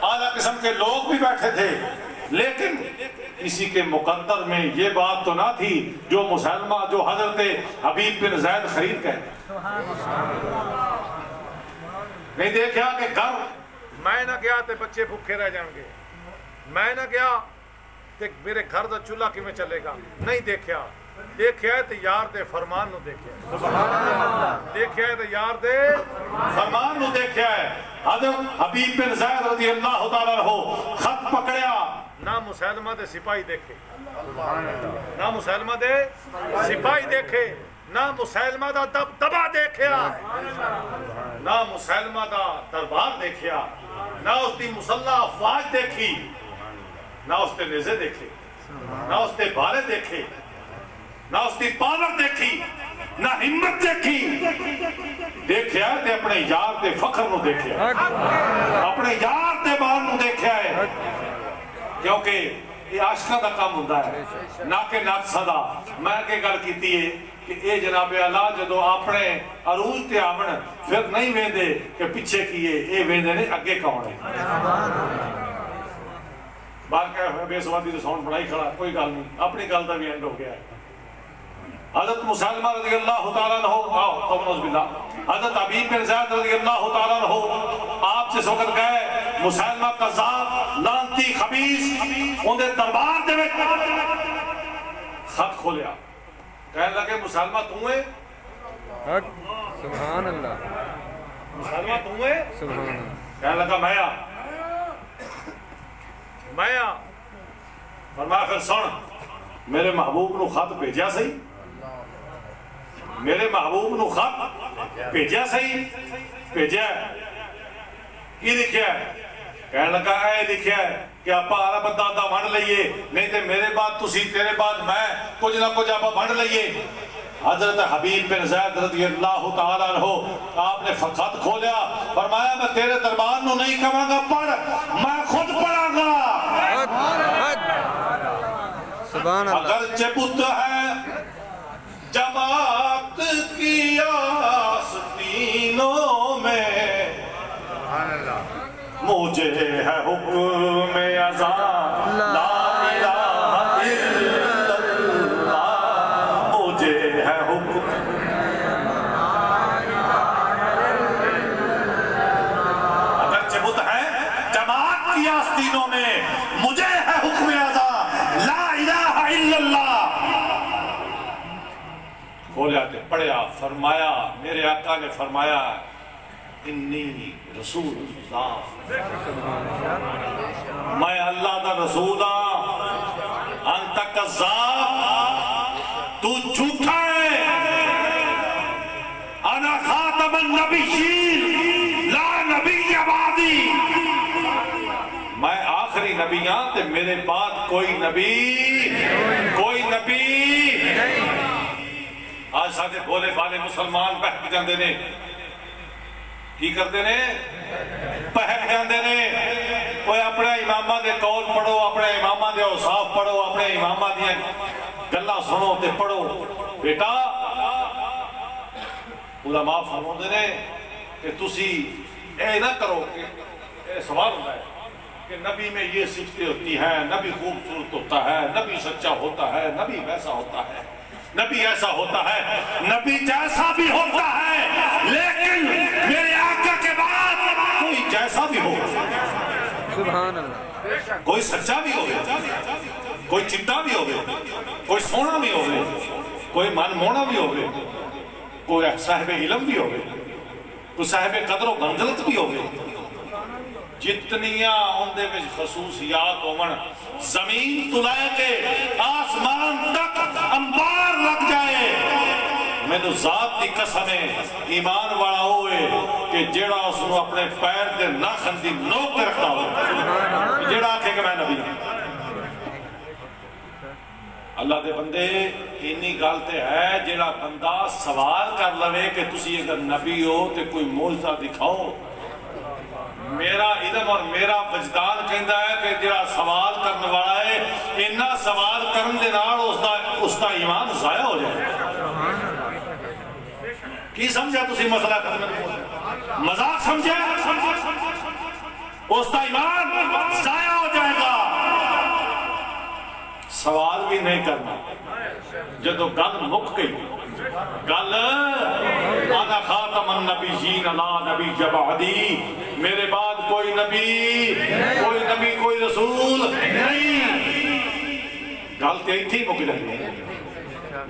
اعلیٰ قسم کے لوگ بھی بیٹھے تھے لیکن کسی کے مقدر میں یہ بات تو نہ تھی جو مسلمہ جو حضرت حبیب بن زید خرید گئے نہیں دیکھا کہ گھر میں نہ گیا تے بچے بھوکے رہ جائیں گے میں نہ گیا تے میرے گھر دا چولہا کی میں چلے گا نہیں دیکھیا دیکھیا ہے تے یار دے فرمان نو دیکھیا دیکھیا ہے تے یار دے فرمان نو دیکھیا ہے حضرت حبیب بن زید رضی اللہ تعالیٰ عنہ خط پکڑیا نہ مسلمہ دے سپاہی دیکھے نہ مسلمہ دے سپاہی دیکھے نہ مسلمہ دا دبدبا دیکھیا نہ مسلمہ دا دربار دیکھیا نہ اس دی مسلح افواج دیکھی نہ اس تے نیزے دیکھے نہ اس تے بھالے دیکھے نہ اس کی پاور دیکھی نہ ہمت دیکھی دیکھیا ہے تے اپنے یار دے فخر نو دیکھیا ہے اپنے یار دے بار نو دیکھیا ہے کیونکہ یہ عاشقہ دا کام ہوتا ہے نہ کہ ناقصہ دا میں کہ گل کیتی ہے کہ اے جناب اللہ جدو اپنے عروج تے آمن پھر نہیں ویندے کہ پیچھے کیے اے ویندے نے اگے کون ہے بار کہ بے سوادی تو ساؤنڈ بڑائی کھڑا کوئی گل نہیں اپنی گل دا بھی اینڈ ہو گیا ہے حضرت مسلمہ رضی اللہ تعالیٰ عنہ حضرت حبیب بن زید رضی اللہ تعالیٰ عنہ آپ سے وقت گئے مسلمہ قذاب لعنتی خبیث انہیں دربار دے خط کھولیا کہنے لگے مسلمہ تم ہے سبحان اللہ مسلمہ تم ہے سبحان اللہ کہنے لگا میں فرمایا پھر سن میرے محبوب نو خط بھیجیا صحیح میرے محبوب نو خط بھیجیا صحیح بھیجیا کی لکھیا ہے کہنے لگا اے لکھیا ہے کہ آپ آرہ بدادا بھنڈ لئیے نہیں تے میرے بعد تسی تیرے بعد میں کچھ نہ کچھ آپ بھنڈ لئیے حضرت حبیب بن زید رضی اللہ تعالیٰ عنہ آپ نے خط کھولیا فرمایا میں تیرے دربار نو نہیں کہاں گا پڑھ میں خود پڑھا گا سبحان اللہ اگرچہ بت ہے جماعت کی آستینوں میں مجھے ہے حکم ازاں لا الہ الا اللہ مجھے ہے حکم اگرچہ بت ہے جماعت کی آستینوں میں مجھے ہے حکم ازاں لا الہ الا اللہ کھولیا تے پڑھیا فرمایا میرے آقا نے فرمایا انی رسول اللہ میں اللہ دا رسول ہاں انت کذاب تو جھوٹا ہے انا خاتم النبیین لا نبی بعدی میں آخری نبی ہاں تے میرے بعد کوئی نبی آج ساتھے بولے بالے مسلمان بہک جاندے نے کی کرتے نے بہک جاندے نے کوئی اپنے امامہ دے قول پڑھو اپنے امامہ دے اوصاف پڑھو اپنے امامہ دے گلاں سنو تے پڑھو بیٹا علماء فرماندے نے کہ تسی اے نہ کرو کہ اے سوال ہوتا ہے کہ نبی میں یہ صفتیں ہوتی ہیں نبی خوبصورت ہوتا ہے نبی سچا ہوتا ہے نبی ویسا ہوتا ہے نبی ایسا ہوتا ہے نبی جیسا بھی ہوتا ہے لیکن میرے آقا کے بعد کوئی جیسا بھی ہو سبحان اللہ کوئی سچا بھی ہو کوئی چٹا بھی ہو کوئی سونا بھی ہو کوئی من مونا بھی ہو کوئی صاحب علم بھی ہوگی، کوئی صاحب قدر و منزلت بھی ہوگی، جتنیاں اندے میں خصوصیات ہومن، زمین تو لے کے آسمان تک انبار لگ جائے، میں تو ذات دی قسم ہے ایمان والا ہوئے کہ جیڑا اس نے اپنے پیر دے ناخن دی نوک تے رکھتا ہو، جیڑا آکھے کہ میں نبی ہوں۔ اللہ دے بندے انی گالتے ہے جیڑا بندہ سوال کر لوے کہ تسی اگر نبی ہو تے کوئی معجزہ دکھاؤ، میرا علم اور میرا وجدان کہندا ہے کہ جیڑا سوال کرنے والا ہے انہا سوال کرن دے نال اس دا ایمان ضائع ہو جائے۔ کی سمجھا تسی مسئلہ ختم؟ مذاق سمجھا؟ اس دا ایمان ضائع ہو جائے گا۔ سوال بھی نہیں کرنا، جدو گل مک گئی، گل انا خاتم النبیین لا نبی بعدی، میرے بعد کوئی نبی کوئی رسول نہیں، گل تے ایتھے ہی مک جاتی ہے،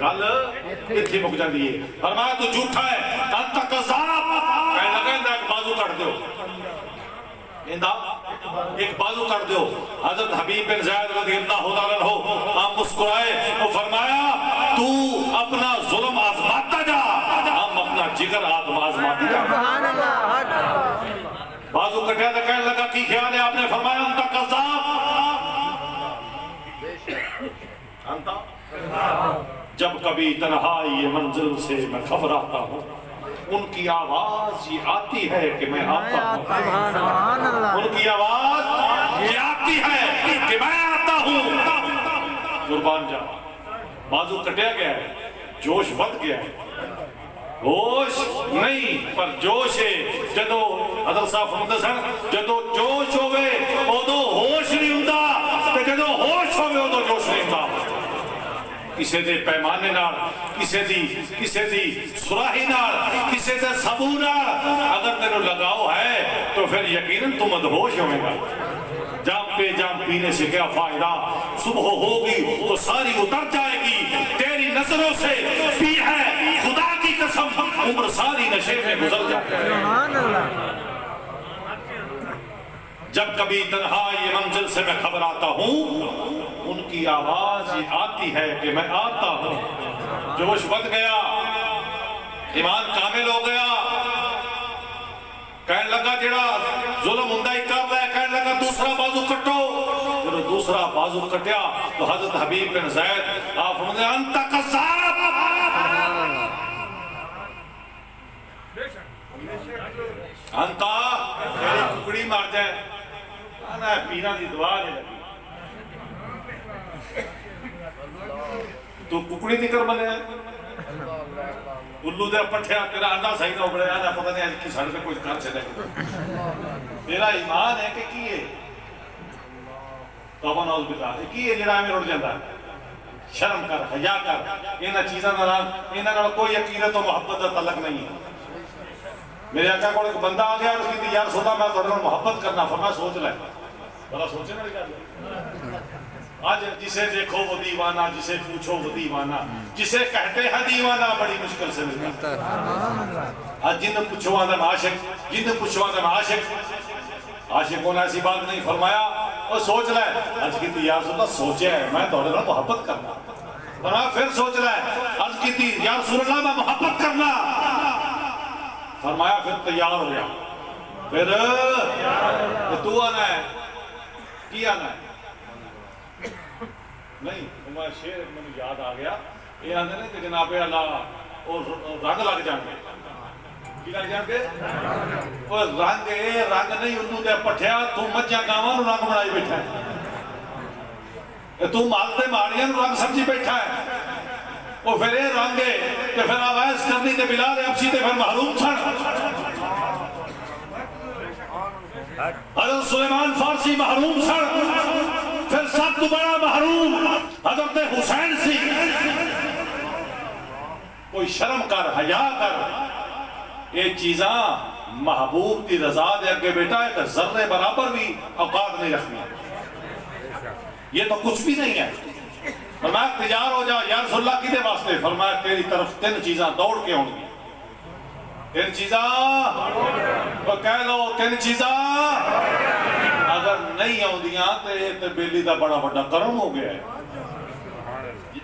گل ایتھے مک جاتی ہے۔ فرمایا تو جھوٹا ہے، انت کذاب، کہنے لگا اندہ ایک بازو کٹ دیو، اندہ ایک بازو کر دیو۔ حضرت حبیب بن زید رضی اللہ عنہ آپ مسکرائے، وہ فرمایا تو اپنا ظلم آزماتا جا، ہم اپنا جگر آزماتے جا۔ بازو کٹیا تو کہنے لگا کی خیال ہے؟ آپ نے فرمایا انتا قذاب، انتا جب کبھی تنہائی منزل سے میں گھبراتا ہوں، ان کی آواز یہ آتی ہے کہ میں آتا ہوں، ان کی آواز یہ آتی ہے کہ میں آتا ہوں۔ قربان جا، بازو کٹیا گیا ہے، جوش بڑھ گیا ہے، ہوش نہیں پر جوش ہے۔ جدو حضرت صاحب فرماتے سن جدو جوش ہوئے ادو ہوش نہیں ہوندا، تے جدو ہوش ہوئے ادو جوش نہیں ہوندا۔ کسی دے پیمانے نال، کسی دی سراہی نال، کسی دے سبو نال اگر تینوں لگاؤ ہے تو پھر یقیناً تو مدہوش ہوئے گا۔ جام پہ جام پینے سے کیا فائدہ، صبح ہوگی تو ساری اتر جائے گی، تیری نظروں سے پی ہے خدا کی قسم، عمر ساری نشے میں گزر جائے۔ جب کبھی تنہائی منزل سے میں گھبراتا ہوں، ان کی آواز یہ آتی ہے کہ میں آتا ہوں۔ جوش بڑھ گیا، ایمان کامل ہو گیا، کہنے لگا جڑا ظلم ہوندا ہی کر رہا ہے، کہنے لگا دوسرا بازو کٹو۔ جب دوسرا بازو کٹیا تو حضرت حبیب بن زید آپ فرماتے ہیں انت قذاب، انتا تیری ککڑی مار جائے، آنا پینا دی دعا نہیں لگی، تو ککڑی دی کر بنے الو دے پٹھیا تیرا انڈا صحیح نہ اگڑے، آنا پتہ نہیں کی سڑ سے کوئی کر چلے تیرا ایمان ہے کہ کی ہے توبہ نعوذ باللہ کی ہے جڑا میں اڑ جاتا ہے۔ شرم کر، حیا کر، انہاں چیزاں نال کوئی عقیدت و محبت کا تعلق نہیں ہے۔ میرے آقا کو ایک بندہ آ گیا، اس کی یار سودا میں تھوڑے نال محبت کرنا، فرمایا سوچ لے، بڑا سوچے والی گل ہے۔ آج جسے دیکھو وہ دیوانہ، جسے پوچھو وہ دیوانہ، جسے کہتے ہیں دیوانہ بڑی مشکل سے ملتا ہے۔ آج جن پوچھو آدم عاشق، جن پوچھو آدم عاشق، عاشق ہونا ایسی بات نہیں، فرمایا وہ سوچ لے۔ آج کی تو یا رسول اللہ سوچے ہے میں تھوڑے نال محبت کرنا، فرمایا پھر سوچ لے۔ آج کی تھی یا رسول اللہ میں محبت کرنا، فرمایا پھر تیار ہو گیا، پھر تو آنا ہے، کی آنا ہے نہیں۔ میں شیر مجھے یاد آ گیا، یہ آنے نہیں کہ جناب اللہ اور رنگ لگ جائیں گے، کی لگ جائیں گے؟ وہ رنگ نہیں، انہوں نے پٹھیا تو مجھا گاواں نو رنگ بنائی بیٹھا ہے، تو مالتے ماڑیاں نو رنگ سمجھی بیٹھا ہے، وہ پھر یہ رنگ ہے کہ پھر آوائز کرنی تے بلال حبشی تے پھر محروم سن، حضرت سلیمان فارسی محروم سن، پھر سب تو بڑا محروم حضرت حسین سی۔ کوئی شرم کر، حیا کر، یہ چیزاں محبوب کی رضا دے اگے بیٹا ہے کہ ذرے برابر بھی اوقات نہیں رکھنی، یہ تو کچھ بھی نہیں ہے۔ فرمایا تیار ہو جا، یا رسول اللہ کدے واسطے؟ فرمایا تیری طرف 3 چیزاں دوڑ کے ہوں گی، تین چیزاں وہ کہہ لو تین چیزاں اگر نہیں آؤندیاں تے بیلی دا بڑا بڑا کرم ہو گیا ہے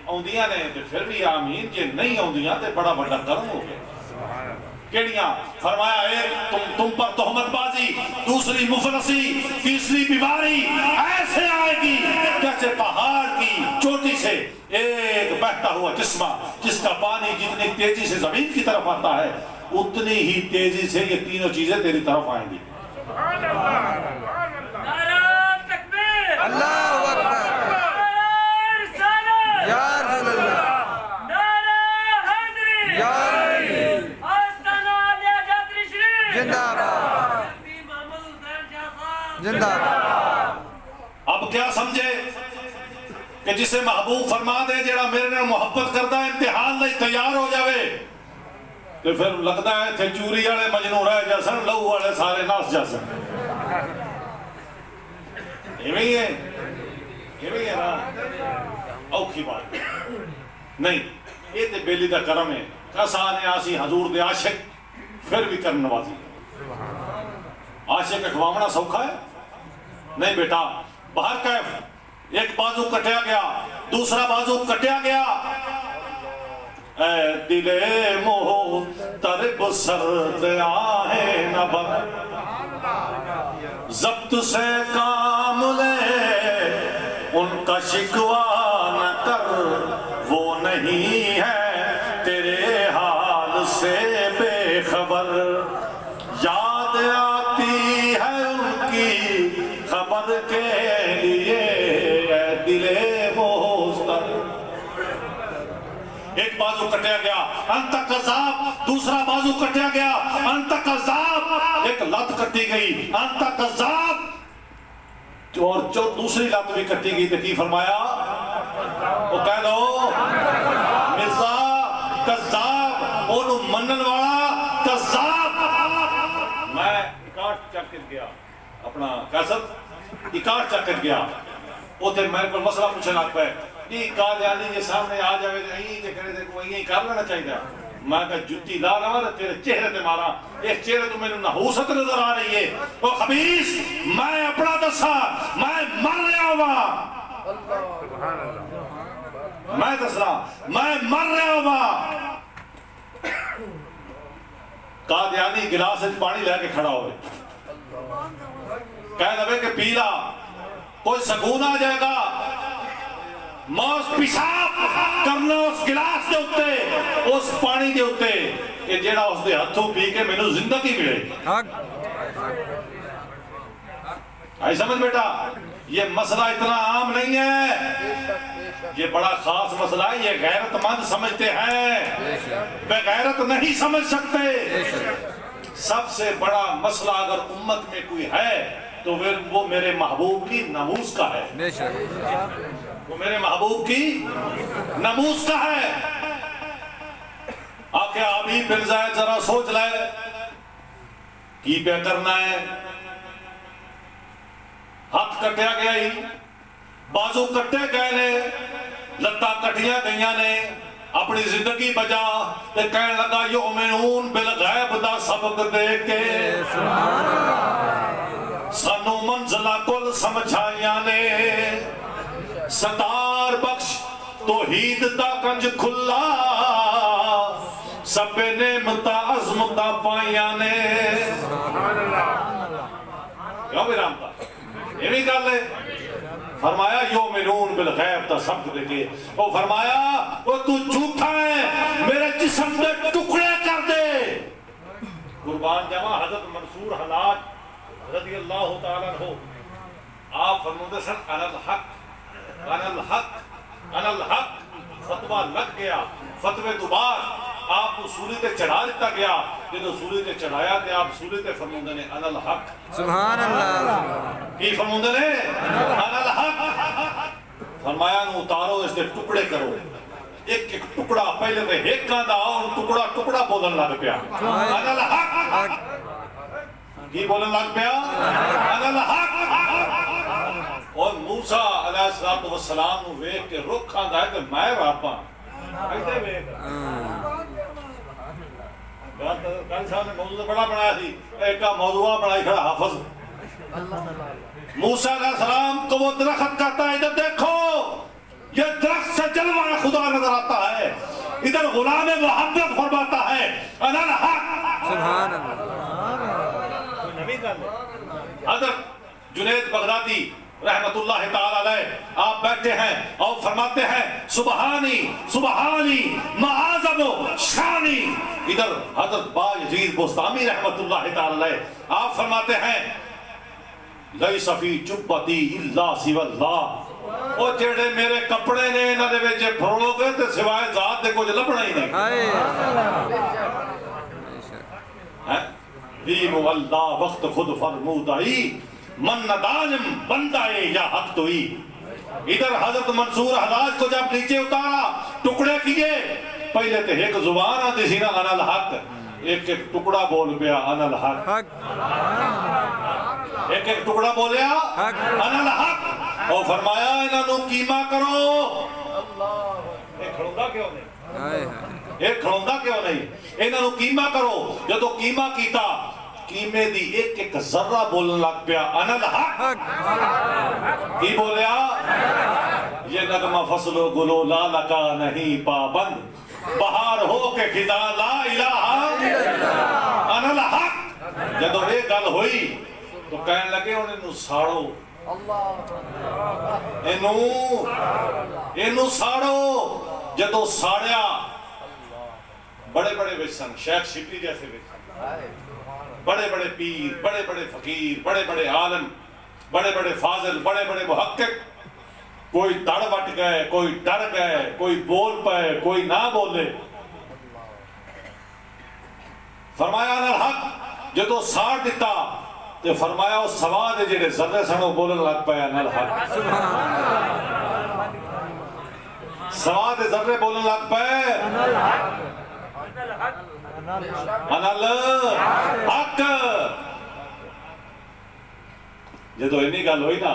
آؤندیاں نے تے پھر بھی آمین جے نہیں آؤندیاں تے بڑا بڑا کرم ہو گیا کیڑیاں فرمایا ایک تم پر تہمت بازی دوسری مفلسی تیسری بیماری ایسے آئے گی جیسے پہاڑ کی چوٹی سے ایک بہتا ہوا چشمہ جس کا پانی جتنی تیزی سے زمین کی طرف آتا ہے اتنی ہی تیزی سے یہ تینوں چیزیں تیری طرف آئیں گی اللہ اکبر یا رسول اللہ یا زندہ باد زندہ باد اب کیا سمجھے کہ جسے محبوب فرما دے جیڑا میرے نے محبت کرتا ہے امتحان لئی تیار ہو جاوے تو پھر لگتا ہے تھے چوری والے مجنوں رہ جاسن لہو والے سارے ناس جاسن ایویں ہے نا اوکھی بات نہیں یہ تے بیلی دا کرم ہے کسانے آسی حضور دے عاشق پھر بھی کرن نوازی عاشق اخوامنا سوکھا ہے نہیں بیٹا باہر کیف ایک بازو کٹیا گیا دوسرا بازو کٹیا گیا اے دل محترب سرد آہیں نبر ضبط سے کام لے ان کا شکوہ نہ کر وہ نہیں ہے تیرے حال سے بے خبر یاد آتی ہے ان کی خبر کے لیے اے دل محترب ایک بازو کٹیا گیا انت کذاب دوسرا بازو کٹیا گیا انت کذاب ایک لت کٹی گئی انت کذاب اور جو دوسری لت بھی کٹی گئی تو کی فرمایا وہ کہہ لو مرزا کذاب انہوں منن والا کذاب میں اکاٹ چکر گیا اپنا کیسد اکاٹ چکر گیا وہ تھے میرے کو مسئلہ پوچھنے لگ پہ یہ قادیانی یہ سامنے آ جاوے نہیں جے کرے دیکھو یہی کر لینا چاہیے میں کہا جتی لا رہا تیرے چہرے تے مارا اس چہرے تو میرے نحوست نظر آ رہی ہے وہ خبیث میں اپنا دسا میں مر رہا ہوا میں دس رہا میں مر رہا ہوا قادیانی گلاس پانی لے کے کھڑا ہوئے کہہ دے کہ پیلا کوئی سکون آ جائے گا موس پیشاب کرنا اس گلاس دے اتے اس پانی دے اتے کہ جیڑا اس دے ہتھوں پی کے میں نے زندگی ملے آئی سمجھ بیٹا یہ مسئلہ اتنا عام نہیں ہے یہ بڑا خاص مسئلہ ہے یہ غیرت مند سمجھتے ہیں بے غیرت نہیں سمجھ سکتے سب سے بڑا مسئلہ اگر امت میں کوئی ہے تو وہ میرے محبوب کی ناموس کا ہے وہ میرے محبوب کی ناموس کا ہے آکے آبی بن زید ذرا سوچ لائے کی پہ کرنا ہے ہاتھ کٹیا گیا ہی بازو کٹے گئے نے لتا کٹیا گئیاں نے اپنی زندگی بجا تے کہنے لگا یؤمنون بالغیب دا سبق دے کے سانو منزلہ کل سمجھائیاں نے ستار بخش توحید دا کنج کھلا سب نعمتہ عظمتہ پائیاں نے کیوں بھی رامتا یہ بھی کر لے فرمایا یؤمنون بالغیب تا سبق دے کے وہ فرمایا وہ تو جھوٹا ہے میرے جسم دے ٹکڑے کر دے قربان جمع حضرت منصور حلاج رضی اللہ تعالیٰ عنہ آپ فرمودے سن انا الحق انا الحق انا الحق فتوہ لگ گیا فتوے دوبار آپ کو سولی تے چڑھا دیتا گیا جنہوں سولی تے چڑھایا تے آپ سولی تے فرمودے نے انا الحق سبحان اللہ کی فرمودے نے انا الحق فرمایا نو اتارو اس دے ٹکڑے کرو ایک ایک ٹکڑا پہلے تے ایک کاندا اور ٹکڑا ٹکڑا بولن لگ پیا انا الحق کی بولن لگ پیا انا الحق اور موسیٰ علیہ السلام نو ویکھ کے رخ کھاندا ہے کہ میں رب ہاں ایسے ویکھ کل صاحب نے موضوع بڑا بنایا تھی، ایک کا موضوع بنائی کھڑا حافظ۔ موسیٰ علیہ السلام کو وہ درخت کہتا ہے ادھر دیکھو، یہ درخت سے جلوہ خدا نظر آتا ہے، ادھر غلام محبت فرماتا ہے انا الحق۔ سبحان اللہ۔ حضرت جنید بغدادی رحمت اللہ تعالی علیہ آپ بیٹھے ہیں اور فرماتے ہیں سبحانی سبحانی معاذب شانی۔ ادھر حضرت با یزید بستامی رحمت اللہ تعالی علیہ آپ فرماتے ہیں لیس فی جبتی الا سوى اللہ، او جڑے میرے کپڑے نے انہاں دے وچ پھرو گے تے سوائے ذات دے کچھ لبنا ہی نہیں ہے۔ دین اللہ وقت خود فرمودائی من ندانم بندائے یا حق توئی۔ ادھر حضرت منصور حلاج کو جب نیچے اتارا ٹکڑے کیے، پہلے تے ایک زبان آتی سی نا انا الحق، ایک ایک ٹکڑا بول پیا انا الحق، ایک ایک ٹکڑا بولیا انا الحق، اور فرمایا انہاں نو کیما کرو۔ ایک کھڑوندا کیوں نہیں؟ ایک کھڑوندا کیوں نہیں؟ انہاں نو کیما کرو۔ جدو کیما کیتا، کیمے دی ایک ایک ذرہ بولن لگ پیا انا الحق۔ کی بولیا؟ یہ نغمہ فصل و گلو لالہ کا نہیں پابند، بہار ہو کے خدا لا الہ انا الحق۔ جدو یہ گل ہوئی تو کہنے لگے انہوں ساڑو، انہوں ساڑو۔ جدو ساڑیا، بڑے بڑے وچن شیخ شبلی جیسے وچن، بڑے بڑے پیر، بڑے بڑے فقیر، بڑے بڑے عالم، بڑے بڑے فاضل، بڑے بڑے محقق، کوئی دڑ وٹ گئے، کوئی ڈر گئے، کوئی بول پائے، کوئی نہ بولے۔ فرمایا انا الحق، جدو ساڑ دیتا تو فرمایا وہ سواد جڑے ذرے سن وہ بولن لگ پایا انا الحق۔ سواد ذرے بولن لگ پائے انا الحق۔ جدو اینی گل ہوئی نا،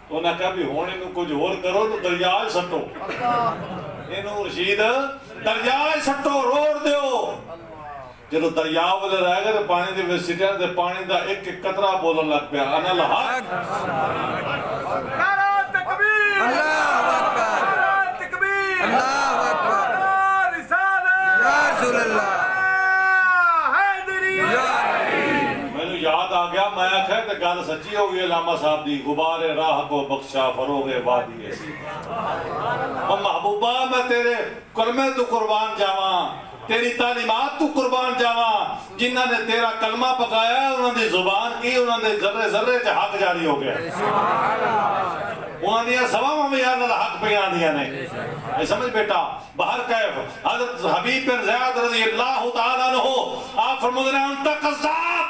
انہاں کہا بھی ہون انہوں کچھ اور کرو تو دریائے سٹو، انہوں رشید دریائے سٹو، روڑ دیو۔ جدو دریاء والے رہ گئے تو پانی دے وچ سٹیا تے پانی دا ایک ایک قطرہ بولن لگ پیا انا الحق۔ نعرہ تکبیر، اللہ اکبر، نعرہ تکبیر، اللہ اکبر، نعرہ رسالت، یا رسول اللہ، میں یاد آ گیا، میں آخر تے گل سچی ہو گئی علامہ صاحب دی، غبار راہ کو بخشا فروغ وادی ایسی۔ محبوبہ میں تیرے کلمے تو قربان جاواں، تیری تعلیمات تو قربان جاواں، جنہاں نے تیرا کلمہ پکایا ہے انہاں دی زبان کی، انہاں نے ذرے ذرے چ حق جاری ہو گیا، انہاں دیا سواواں بھی انا الحق بیان دیا نے۔ اے سمجھ بیٹا، بہر کیف حضرت حبیب بن زیاد رضی اللہ تعالیٰ عنہ آپ فرمودے ہیں انت قذاب،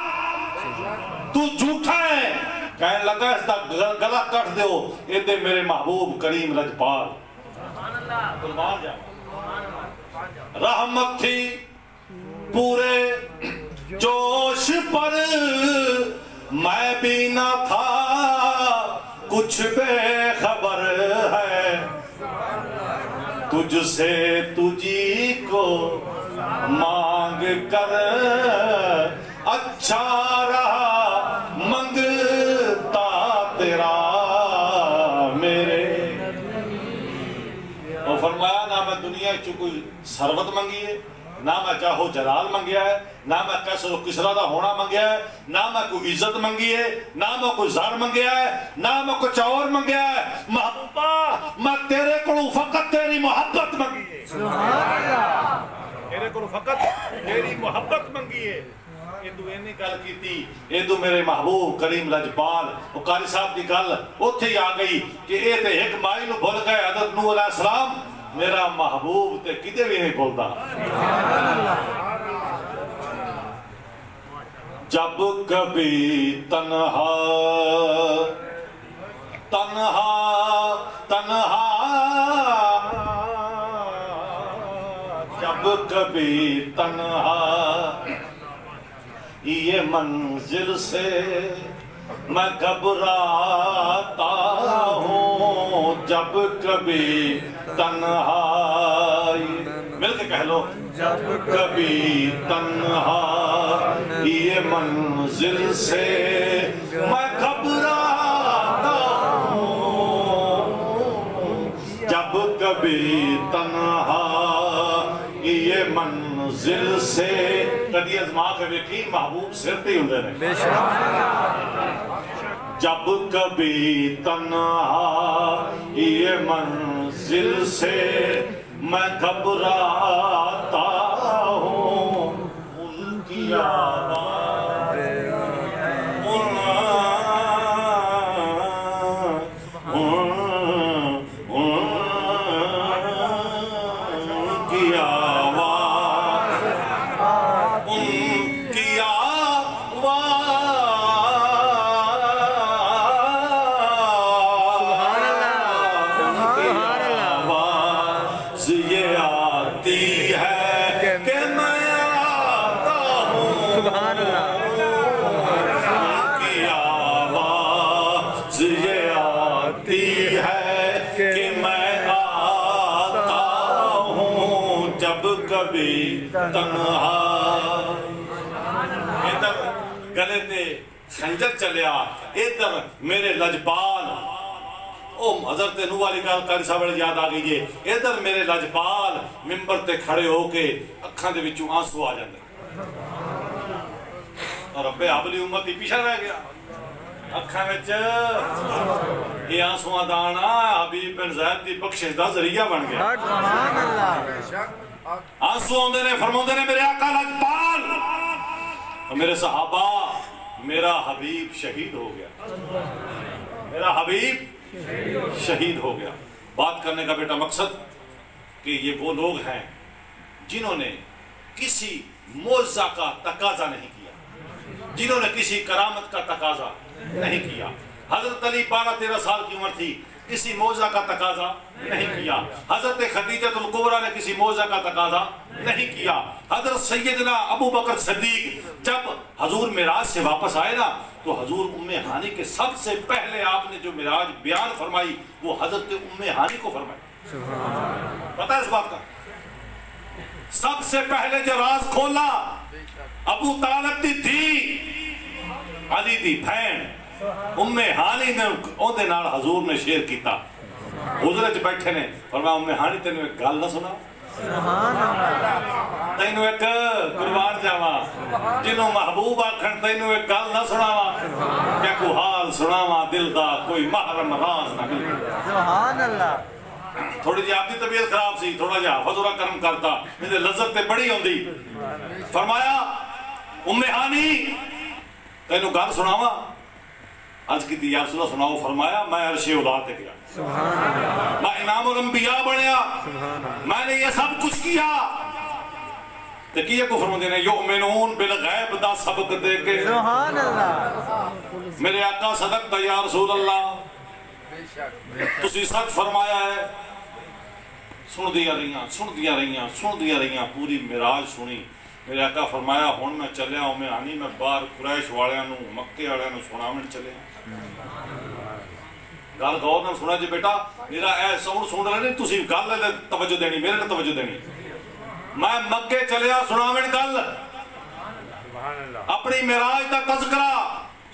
تو جھوٹا ہے۔ کہنے لگا اس دا گلا کٹ دیو، ایدے میرے محبوب کریم لجپال قربان جاواں۔ رحمت تھی پورے جوش پر، میں بھی نہ تھا کچھ بے خبر ہے، تجھ سے تجھی کو مانگ کر اچھا رہا منگتا تیرا میرے۔ اور فرمایا نہ میں دنیا چ کوئی ثروت منگی ہے، نہ میں چاہو جلال منگیا ہے، نہ میں کیسر و کسرا دا ہونا منگیا ہے، نہ میں کوئی عزت منگی ہے، نہ میں کوئی زر منگیا ہے، نہ میں کچھ اور منگیا ہے۔ محبوبہ میں تیرے کو فقط تیری محبت منگی ہے، تیرے کو فقط تیری محبت منگی ہے۔ ادو اینی گل کیتی، ادو میرے محبوب کریم لجپال وہ قاری صاحب دی گل اوتھے ہی آ گئی کہ اے تے ایک مائی نو بھول گئے حضرت نوح علیہ السلام، میرا محبوب تے کدے بھی نہیں بھولدا۔ جب کبھی تنہا تنہا تنہا، جب کبھی تنہا یہ منزل سے میں گھبراتا ہوں، جب کبھی تنہائی، مل کے کہہ لو جب کبھی تنہا یہ منزل سے میں گھبراتا ہوں، جب کبھی تنہا یہ منزل سے کدی ازما کے ویکھی محبوب سر تے ہوندے نے بے شک جب کبھی تنہا یہ منزل سے میں گھبراتا ہوں، ان کی آواز تنہا ادھر گلے تے خنجر چلیا، ادھر میرے لجپال او حضرت نوح علیہ قاری صاحب نے یاد آ گئی جی، ادھر میرے لجپال ممبر تے کھڑے ہو کے اکھاں دے وچوں آنسو آ جاندے اور رب حبلی امتی پیچھے رہ گیا اکھاں وچ یہ آنسواں دا آنا حبیب بن زید دی بخشش دا ذریعہ بن گیا۔ سبحان اللہ آنسو آندے نے فرماندے نے میرے آقا لجپال اور میرے صحابہ میرا حبیب شہید ہو گیا، میرا حبیب شہید ہو گیا۔ بات کرنے کا بیٹا مقصد کہ یہ وہ لوگ ہیں جنہوں نے کسی معجزہ کا تقاضا نہیں کیا، جنہوں نے کسی کرامت کا تقاضا نہیں کیا۔ حضرت علی 12-13 سال کی عمر تھی، کسی معجزہ کا تقاضا نہیں کیا۔ حضرت خدیجہ الکبریٰ نے کسی معجزہ کا تقاضا نہیں کیا۔ حضرت سیدنا ابو بکر صدیق جب حضور معراج سے واپس آئے نا تو حضور ام ہانی کے سب سے پہلے آپ نے جو معراج بیان فرمائی وہ حضرت ام ہانی کو فرمائی۔ پتہ ہے اس بات کا؟ سب سے پہلے جو راز کھولا ابو طالب دی تھی، علی دی بہن ام ہانی نے اودے نال حضور نے شیئر کیتا، حضور وچ بیٹھے نے فرمایا ام ہانی تینوں ایک گل نہ سنا، سبحان اللہ تینوں ایک قربان جاواں جنوں محبوب آکھن تینوں ایک گل نہ سناواں کہ کو حال سناواں دل دا کوئی محرم راز نہ ملے۔ سبحان اللہ تھوڑی جی آپ کی طبیعت خراب سی، تھوڑا جہا حضورہ کرم کرتا میرے لذت تے بڑی ہوندی، فرمایا ام ہانی تینوں گل سناواں؟ آج کی یا رسول اللہ سناؤ، فرمایا میں عرش اولا تے گیا، میں امام الانبیاء بنیا، میں نے یہ سب کچھ کیا تے کیا کو فرماندے نے یؤمنون بالغیب دا سبق دے کے سبحان اللہ میرے آقا صدق یا رسول اللہ تسی سچ فرمایا ہے۔ سن دیا رہیاں پوری معراج سنی۔ میرے آقا فرمایا ہن میں چلیا ہوں میں آنی میں باہر قریش والیاں نو مکے والیاں نو سناون چلے گل غور نال سنا جی بیٹا، میرا اے ساؤنڈ سن رہے نہیں تسی گل تے توجہ دینی، میرے تے توجہ دینی۔ میں مکے چلیا سناون گل اپنی معراج دا تذکرہ،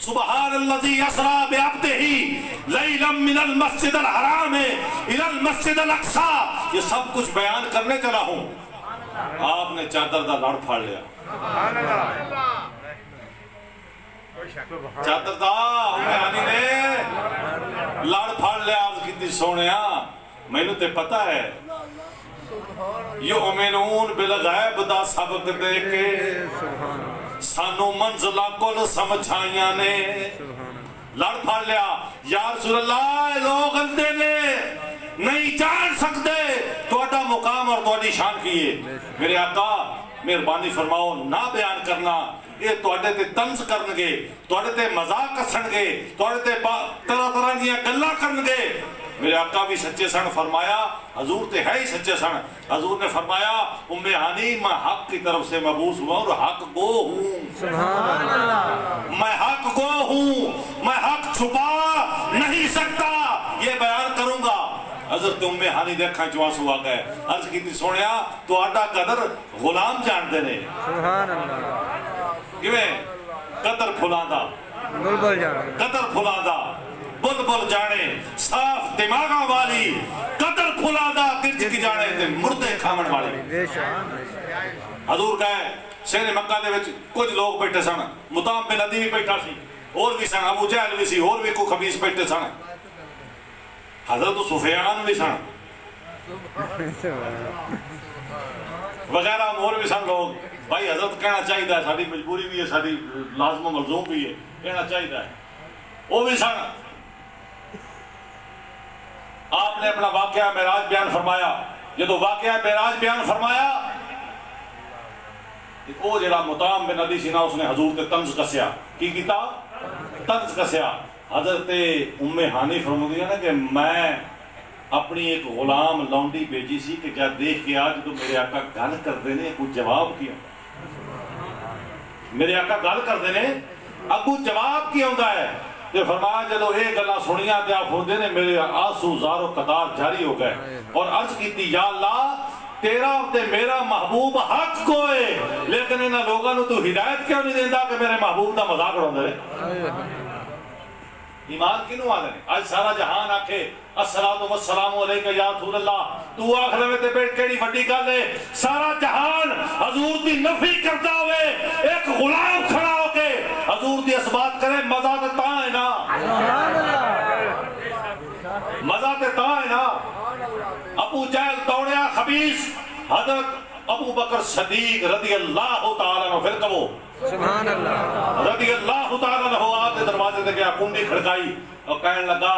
سبحان الذی اسریٰ بعبدہ لیلا من المسجد الحرام الی المسجد الاقصی، یہ سب کچھ بیان کرنے چلا ہوں۔ آپ نے چادر دا لڑ پھاڑ لیا، چادر دا امانی نے لڑ پھاڑ لیا، عرض کیتی سونیا مینوں تے پتہ ہے یؤمنون بالغیب دا سبق دے کے سانو منزلہ کل سمجھائیاں نے، لڑ پھاڑ لیا۔ یا رسول اللہ لوگ اندھے نے نہیں جان سکتے تہاڈا مقام اور تہاڈی شان کیے، میرے آقا مہربانی فرماؤ نہ بیان کرنا، یہ تہاڈے تے طنز کرنگے، تہاڈے تے مذاق ہسنگے، تہاڈے تے طرح طرح دیاں گلاں کرنگے۔ میرے آقا بھی سچے سن، فرمایا حضور تے ہے ہی سچے سن۔ حضور نے فرمایا ام ہانی میں حق کی طرف سے مبعوث ہوا اور حق گو ہوں، سبحان اللہ میں حق گو ہوں، میں حق چھپا نہیں سکتا، یہ بیان کروں گا۔ حضرت حضرت ام ہانی دے اکھاں چوں آنسو آ گئے عرض کیتی سونیا تہاڈا قدر غلام جانتے نے سبحان اللہ کیویں قدر پھلاں دا بلبل جان قدر پھلاں دا بلبل جانے صاف دماغاں والی قدر پھلاں دا کرچ کی جانے تے مردے کھاون والی بے شک حضور کہے شہر مکہ دے وچ کچھ لوگ بیٹھے سن مطعم بن عدی بھی بیٹھا سی اور بھی سن ابو جہل بھی سی اور بھی کوئی خبیث بیٹھے سن حضرت سفیان بھی سن وغیرہ اور بھی سن لوگ بھائی حضرت کہنا چاہیے ساری مجبوری بھی ہے ساری لازم و ملزوم بھی ہے کہنا چاہیے وہ بھی سن آپ نے اپنا واقعہ معراج بیان فرمایا جدو واقعہ معراج بیان فرمایا وہ جڑا مطعم بن عدی سی نا اس نے حضور تے طنز کسیا کی کیتا طنز کسیا حضرت ام ہانی فرماتی ہے نا کہ میں اپنی ایک غلام لونڈی بھیجی سی کہ جب دیکھ کے آج تو میرے آقا گل کرتے نے کچھ جواب کیا میرے آقا گل کرتے نے اگو جواب کی ہوتا ہے تے فرمایا جدو یہ گلاں سنیاں تے آپ ہوندے نے میرے آنسو زارو قطار جاری ہو گئے اور عرض کیتی یا اللہ تیرا تے میرا محبوب حق کوئے لیکن انہاں لوگاں نو تو ہدایت کیوں نہیں دیندا کہ میرے محبوب دا مذاق اڑاندے نے ایمان کینوں آ گئے آج سارا جہان آکھے الصلاۃ والسلام علیکہ یا رسول اللہ تو آکھ لوے تے بیٹھ کیڑی وڈی گل ہے سارا جہان حضور دی نفی کردا ہوئے ایک غلام کھڑا ہو کے حضور دی اس بات کرے مزہ تے تاں ہے نا مزہ تے تاں ہے نا ابو جہل دوڑیا خبیث حضرت ابو بکر صدیق رضی اللہ تعالیٰ عنہ پھر کبو سبحان اللہ رضی اللہ تعالیٰ عنہ آتے دروازے تے گیا کنڈی کھڑکائی اور کہنے لگا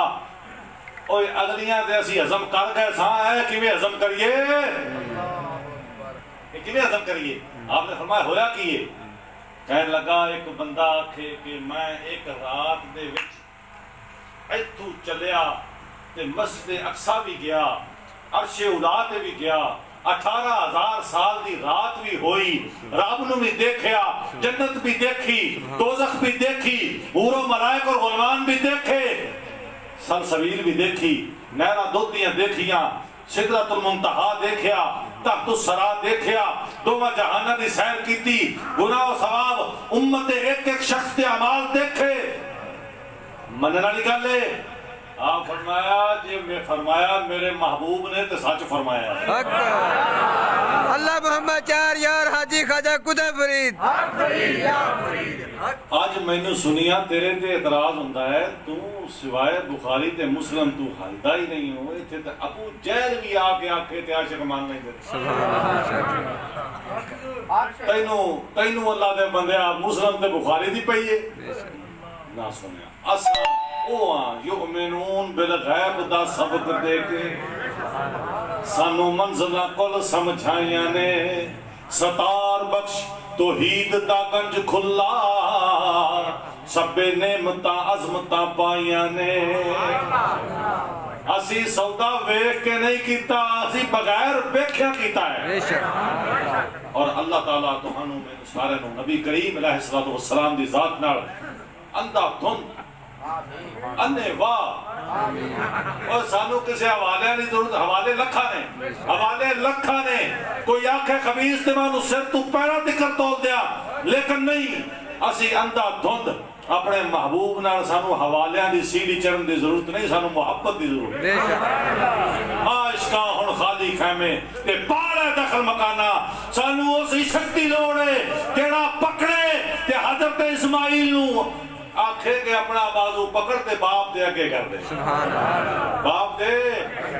اوے اگلیاں تے اسی ہضم کر گئے ساں ہے کیویں ہضم کریے کیویں ہضم کریے آپ نے فرمایا ہویا کیے کہنے لگا ایک بندہ آکھے کہ میں ایک رات دے وچ ایتھوں چلیا تے مسجد اقصی بھی گیا عرش اولا تے بھی گیا 18,000 سال دی رات بھی ہوئی رب نو بھی دیکھیا جنت بھی دیکھی دوزخ بھی دیکھی حور و ملائک اور غلمان بھی دیکھے سلسبیل بھی دیکھی نہراں دودھیاں دیکھیاں سدرۃ المنتہا دیکھیا تحت الثری دیکھیا دوواں جہاناں دی سیر کیتی گناہ و ثواب امت ایک ایک شخص دے اعمال دیکھے منن والی گل ہے آپ فرمایا جی میں فرمایا میرے محبوب نے تو سچ فرمایا حق اللہ محمد چار یار حاجی خواجہ قطب فرید آج میں نے سنیا تیرے تے اعتراض ہوندا ہے تو سوائے بخاری تے مسلم تو ہلدا ہی نہیں ہو ایتھے تے ابو جہل بھی آ کے آکھے تے عاشق مان نہیں دے تینوں اللہ دے بندیا مسلم تے بخاری دی پئی ہے نہ سنیا اساں او یؤمنون بالغیب دا سبق دے کے سانو منزلہ کل سمجھائیاں نے ستار بخش توحید دا گنج کھلا سب نعمتاں عظمتاں پائیاں نے اسی سودا ویکھ کے نہیں کیتا اسی بغیر ویکھیا کیتا ہے اور اللہ تعالیٰ تہانوں میں سارے نو نبی کریم علیہ الصلوۃ والسلام دی ذات نال اندھا دھند انے واہ اور سانو کسی حوالے نہیں ضرورت حوالے لکھا نے کوئی آنکھیں خبیث تے مانو سر تو پیرا تکر تول دیا لیکن نہیں اسی اندھا دھند اپنے محبوب نال سانو حوالیاں دی سیڑھی چڑھن دی ضرورت نہیں سانو محبت دی ضرورت عشقاں ہن خالی خیمے تے پاڑے دخل مکانا سانو اسی شکتی لوڑے کیڑا پکڑے تے حضرت اسماعیل نو آکھے کہ اپنا بازو پکڑتے باپ دے اگے کر دے باپ دے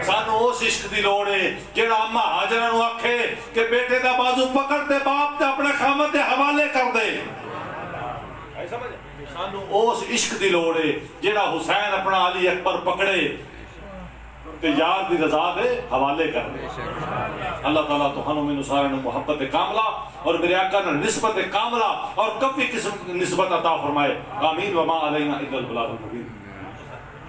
سانو اس عشق دی لوڑے جیڑا اما حاجرہ نو آکھے کہ بیٹے دا بازو پکڑتے باپ دے اپنے خامت دے حوالے کر دے سانو اس عشق دی لوڑے جیڑا حسین اپنا علی اکبر پکڑے تے یار دی رضا دے حوالے کر دے اللہ تعالیٰ تہانوں میں سارے محبت کاملہ اور میرے آقا نے نسبت کاملہ اور کبھی قسم نسبت عطا فرمائے آمین وما علینا الا البلاغ المبین